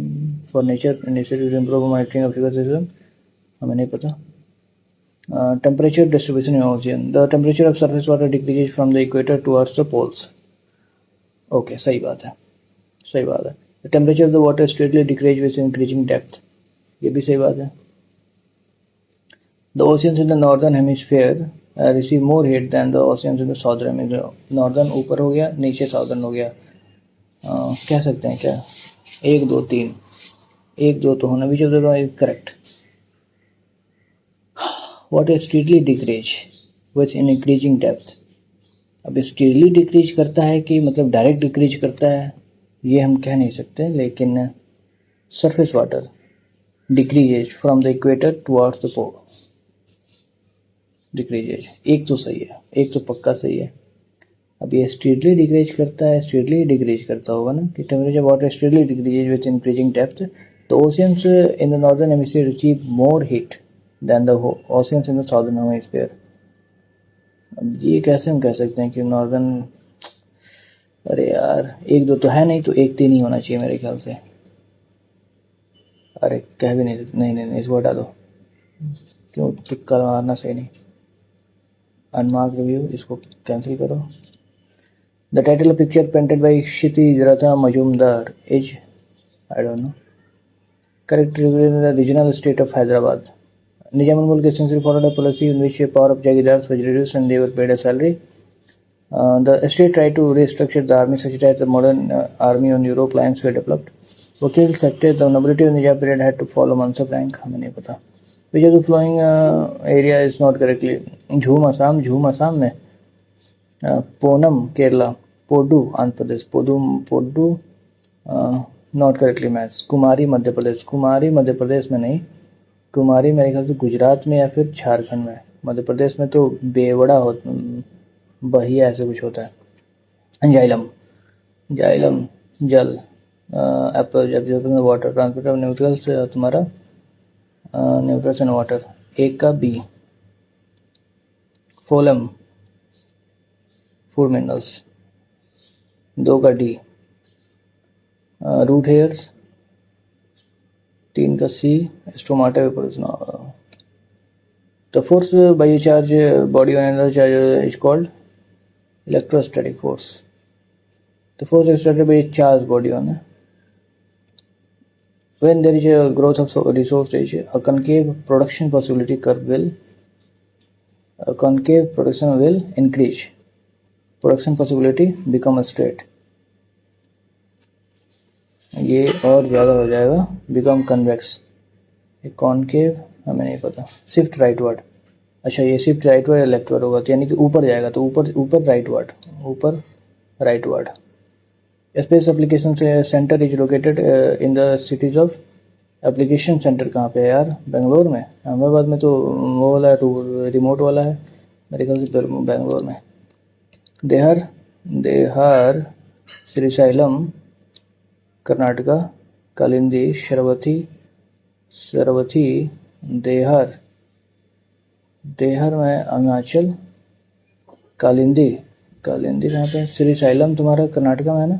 A: for nature initiative to improve monitoring of river system, हमें नहीं पता. Temperature distribution in ocean. The temperature of surface water decreases from the equator towards the poles. Okay, सही बात है, सही बात है. The temperature of the water straightly decrease with increasing depth, ये भी सही बात है. The oceans in the northern hemisphere receive more heat than the oceans in the southern hemisphere. Northern ऊपर हो गया, नीचे साउदर्न हो गया. कह सकते हैं क्या 1 2 3, 1 2 तो होना भी चाहिए. Correct. What is steadily decrease with in increasing depth. अब steadily decrease करता है कि मतलब डायरेक्ट डिक्रीज करता है, ये हम कह नहीं सकते, लेकिन surface water decreases from the equator towards the pole. Decreases एक तो सही है, एक तो पक्का सही है. अब ये स्टेडली डिक्रीज करता है, स्टेडली डिक्रीज करता होगा ना कि temperature water steadily decreases with increasing depth. The oceans in the northern hemisphere receive more heat than the oceans in the southern hemisphere. अब ये कैसे हम कह सकते हैं कि नॉर्दर्न, अरे यार 1 2 तो है नहीं, तो 1 3 ही होना चाहिए मेरे ख्याल से. अरे कह भी नहीं, नहीं इसको हटा दो, क्यों तुक्का मारना सही नहीं. अनमार्क रिव्यू, इसको कैंसिल करो. The title of picture painted by Kshitij Ratha Majumdar is, I don't know. Correct the regional state of Hyderabad. Nizamul Mulk essentially followed a policy in which power of Jagidars was reduced and they were paid a salary. The state tried to restructure the army such that the modern army on Europe lines were developed. Wakil accepted the nobility of Nizam period had to follow Mansab rank. हमें नहीं पता. Which of the following area is not correctly? झूम असम में. पोनम Kerala. Podu Andhra Pradesh. Podu not correctly match. कुमारी मध्य प्रदेश में नहीं. कुमारी मेरे ख्याल से गुजरात में या फिर झारखंड में. मध्य प्रदेश में तो बेवड़ा होता, बहिया ऐसे कुछ होता है. जाइलम जल. वाटर ट्रांसपोर्ट ऑफ न्यूट्रल्स तुम्हारा न्यूट्रल्स एंड वाटर. 1 का बी. फोलम food minerals. 2 का डी. Root hairs. 3 का C. Stomata vapours. The force by a charge body on another charge is called electrostatic force. The force exerted by a charged body on. When there is a growth of resources, a concave production possibility curve will increase. Production possibility become a straight. ये और ज़्यादा हो जाएगा, become convex. Concave हमें नहीं पता. Shift rightward. अच्छा, ये शिफ्ट राइटवर्ड या लेफ्टवर्ड होगा, तो यानी कि ऊपर जाएगा, तो ऊपर rightward. Space application centre is located in the cities of. Application centre कहाँ पे है यार? बेंगलोर में. अहमदाबाद में तो वो वाला है, रिमोट वाला है मेरे ख्याल से, बेंगलोर में. देहर श्रीशैलम कर्नाटका. कालिंदी शरावती देहर में अरुणाचल. कालिंदी कहाँ पे? श्रीशैलम तुम्हारा कर्नाटका में है ना.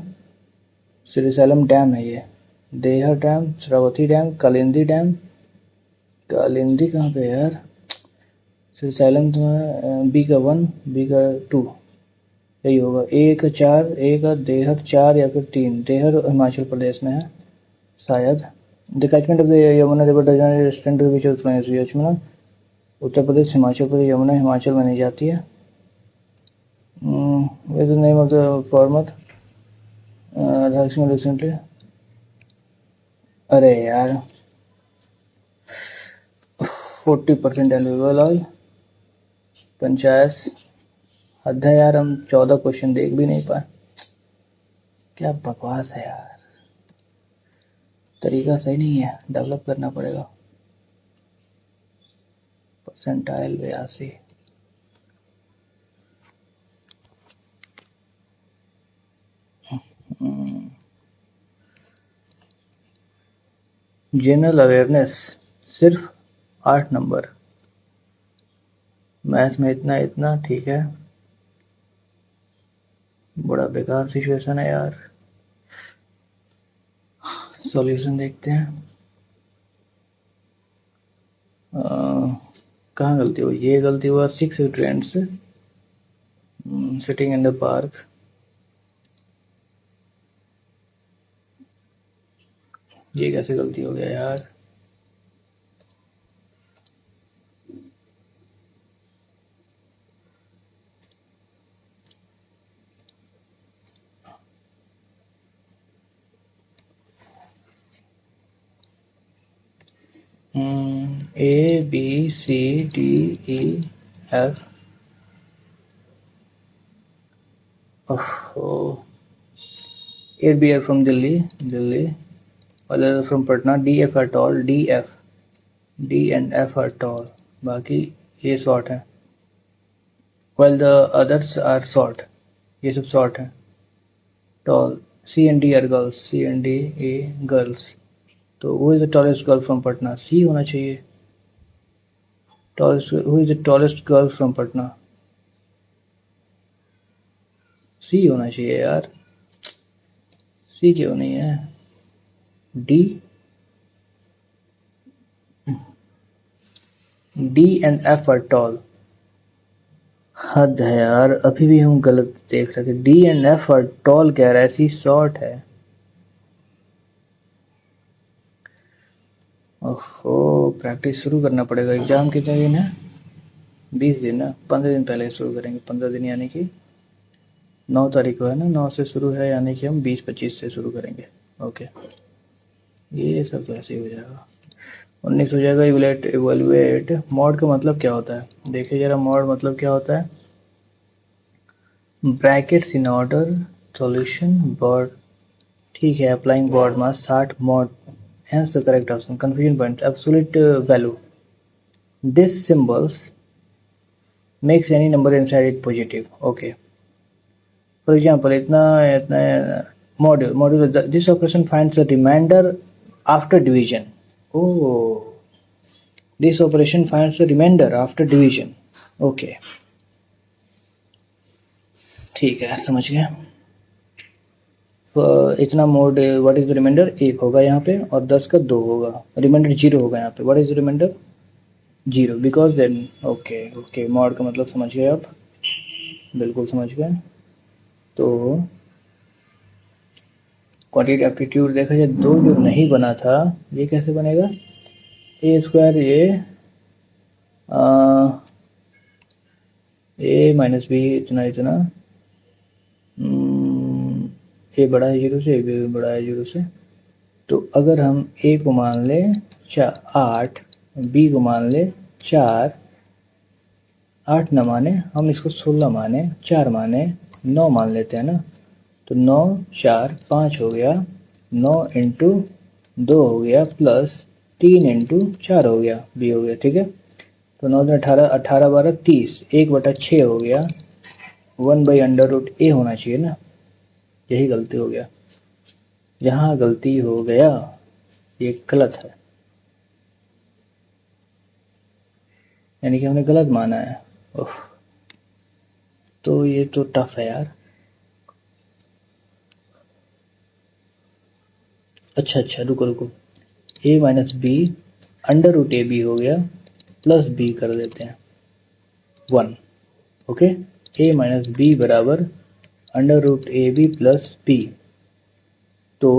A: श्रीशैलम डैम है ये. There dam, Sharavati dam, Kalindi dam. Kalindi कहाँ पे यार? श्रीशैलम तुम्हारा बी का 1, बी का 2, यही होगा. 1 का 4, 1 का देहर 4 या फिर 3. देहर हिमाचल प्रदेश में है शायद. The catchment of the Yamuna river does not extend to which of the Yamuna. Uttar Pradesh, Himachal Pradesh. Yamuna Himachal में नहीं जाती है. What is the name of the farmer recently? अरे यार 40% एल्यूवियल ऑयल. पंचायत हद है यार, हम 14 क्वेश्चन देख भी नहीं पाए। क्या बकवास है यार, तरीका सही नहीं है, डेवलप करना पड़ेगा। परसेंटाइल 82। जनरल अवेयरनेस सिर्फ 8 नंबर, मैथ्स में इतना इतना, ठीक है। बड़ा बेकार सिचुएशन है यार। सॉल्यूशन देखते हैं। कहाँ गलती हुई? ये गलती हुआ 6 students sitting in the park. ये कैसे गलती हो गया यार? A B C D E F. Oh, 8 B are from Delhi. Others are from Patna. D F are tall. D and F are tall. बाकी ये short है. While the others are short. ये सब short है. Tall. C and D are girls. C and D A girls. तो who is the tallest girl from Patna? C होना चाहिए. Who is the tallest girl from Patna? C होना चाहिए यार. C क्यों नहीं है? D and F are tall. हद है यार, अभी भी हम गलत देख रहे थे। D and F are tall कह रहा है, C शॉर्ट है। ओहो, प्रैक्टिस शुरू करना पड़ेगा। एग्जाम कितने दिन है? 20 दिन ना, 15 दिन पहले शुरू करेंगे। 15 दिन यानी कि 9 तारीख को है ना, 9 से शुरू है यानी कि हम 20-25 से शुरू करेंगे। ओके, ये सब तो ऐसे ही हो जाएगा। 19 हो जाएगा। इवेलुएट मॉड का मतलब क्या होता है? देखिए जरा, मॉड मतलब क्या होता है? ब्रैकेट्स इन ऑर्डर, सॉल्यूशन, बॉर्ड। ठीक है, applying BODMAS 60 mod, hence the correct option. Confusion point, absolute value. This symbols makes any number inside it positive. Okay. For example, इतना module. This operation finds the remainder after division. Oh, this operation finds the remainder after division. Okay. ठीक है, समझ गया। इतना mod, what is the remainder? 1 होगा यहाँ पे, और 10 का 2 होगा। रिमाइंडर 0 होगा यहाँ पे। What is the remainder? 0, because then. Okay, mod का मतलब समझ गए आप? बिल्कुल समझ गए। तो क्वांटिटी एप्टीट्यूड देखा जाए, 2 जो नहीं बना था, ये कैसे बनेगा? ए स्क्वायर ए माइनस बी, इतना इतना, ए बड़ा है 0 से, बी बड़ा है 0 से। तो अगर हम ए को मान लें 8, बी को मान लें 4, 8 न माने, हम इसको 16 माने, 4 माने, 9 मान लेते हैं ना। तो 9 4 5 हो गया, 9 इंटू 2 हो गया, प्लस 3 इंटू 4 हो गया, बी हो गया। ठीक है, तो 9 18, 18 12 30, 1/6 हो गया। 1/√a होना चाहिए ना। यही गलती हो गया, यहाँ गलती हो गया, ये गलत है, यानी कि हमने गलत माना है। ओह, तो ये तो टफ है यार। अच्छा, रुको, a माइनस बी √ab हो गया, प्लस b कर देते हैं 1। ओके, a माइनस बी बराबर √ab प्लस b, तो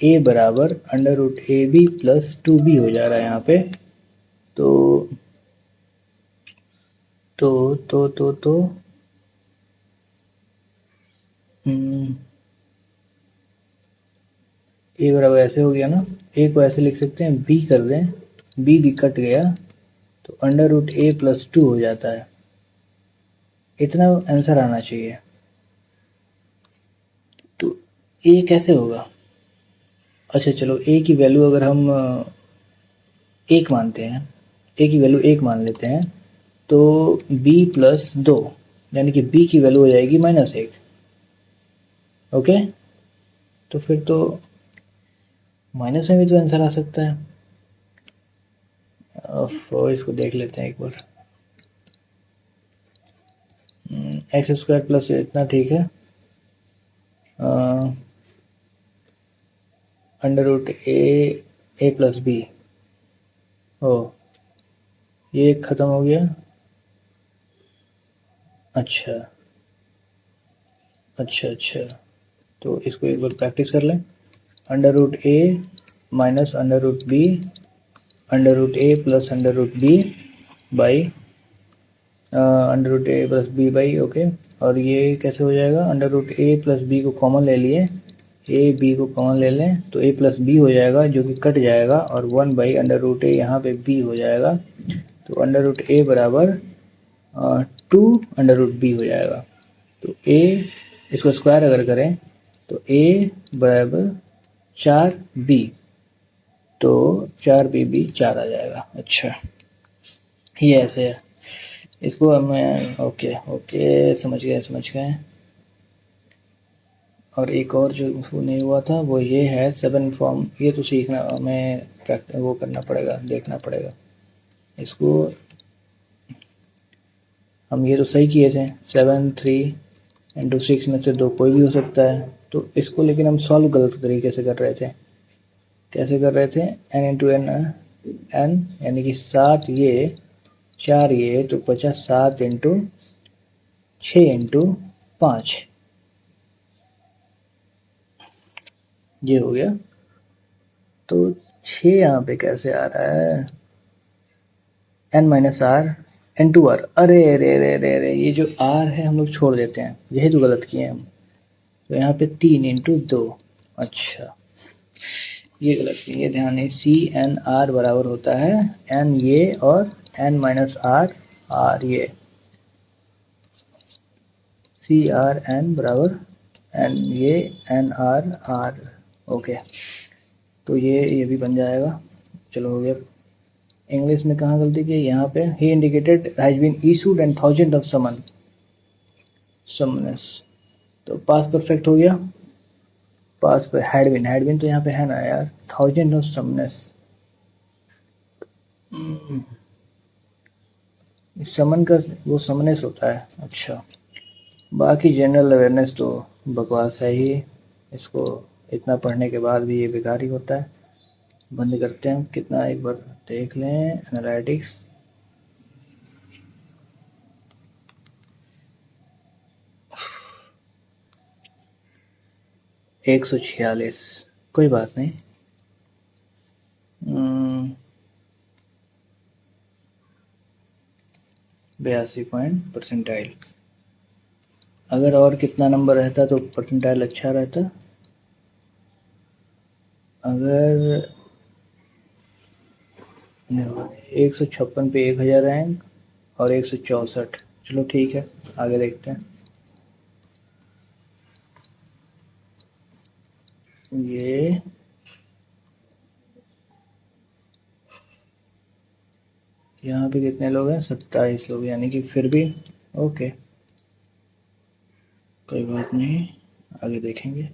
A: a बराबर √ab प्लस 2b हो जा रहा है यहाँ पे। तो ए बराबर ऐसे हो गया ना। ए को ऐसे लिख सकते हैं, बी कर दें, बी भी कट गया, तो √a प्लस 2 हो जाता है। इतना आंसर आना चाहिए। तो ए कैसे होगा? अच्छा चलो, ए की वैल्यू अगर हम एक मानते हैं, ए की वैल्यू एक मान लेते हैं, तो b प्लस दो, यानी कि b की वैल्यू हो जाएगी -1। ओके, तो फिर तो माइनस में भी तो आंसर आ सकता है। इसको देख लेते हैं एक बार। एक्स स्क्वायर प्लस इतना ठीक है, under root A plus B. ओ, ये ख़त्म हो गया। अच्छा अच्छा अच्छा, तो इसको एक बार प्रैक्टिस कर लें। Under root A minus under root B, under root A plus under root B by under root A plus B by, okay. और ये कैसे हो जाएगा? Under root A plus B को कॉमन ले लिए, ए बी को कॉमन ले लें तो ए प्लस बी हो जाएगा, जो कि कट जाएगा, और 1 बाई अंडर रूट ए यहाँ पे बी हो जाएगा। तो अंडर रूट ए बराबर 2 अंडर रूट बी हो जाएगा। तो ए, इसको स्क्वायर अगर करें तो ए बराबर 4b, तो 4b 4 आ जाएगा। अच्छा, ये ऐसे है। इसको हमें ओके ओके, समझ गए समझ गए। और एक और जो उसको नहीं हुआ था वो ये है 7 फॉर्म, ये तो सीखना हमें, वो करना पड़ेगा, देखना पड़ेगा इसको। हम ये तो सही किए थे, 7 3 इंटू 6 में से दो कोई भी हो सकता है। तो इसको लेकिन हम सॉल्व गलत तरीके से कर रहे थे। कैसे कर रहे थे? n इंटू एन, एन यानी कि 7 ये 4 ये, तो 7 इंटू 6 इंटू 5, ये हो गया। तो 6 यहाँ पे कैसे आ रहा है? n minus R N to R. अरे अरे अरे अरे अरे, ये जो r है हम लोग छोड़ देते हैं, यही तो गलत किए हैं हम। तो यहाँ पे 3 इंटू 2। अच्छा, ये गलत किए, ये ध्यान नहीं। सी एन आर बराबर होता है n ये और n माइनस आर आर ये। सी आर एन बराबर n ये n आर आर, ओके। तो ये भी बन जाएगा। चलो हो गया। इंग्लिश में कहाँ गलती की? यहाँ पे ही indicated has been issued and thousand of summons, तो पास परफेक्ट हो गया। पास पे हैड बीन तो यहाँ पे है ना यार, थाउजेंड ऑफ समनेस। समन का वो समनेस होता है। अच्छा, बाकी जनरल अवेयरनेस तो बकवास है ही, इसको इतना पढ़ने के बाद भी ये बेकार ही होता है। बंद करते हैं, कितना एक बार देख लें। एनालिटिक्स 146, कोई बात नहीं। 82 पॉइंट परसेंटाइल। अगर और कितना नंबर रहता तो परसेंटाइल अच्छा रहता। अगर 156 पे 1000 रैंक और 164, चलो ठीक है, आगे देखते हैं। ये यहाँ पे कितने लोग हैं? 27 लोग, यानी कि फिर भी ओके, कोई बात नहीं, आगे देखेंगे।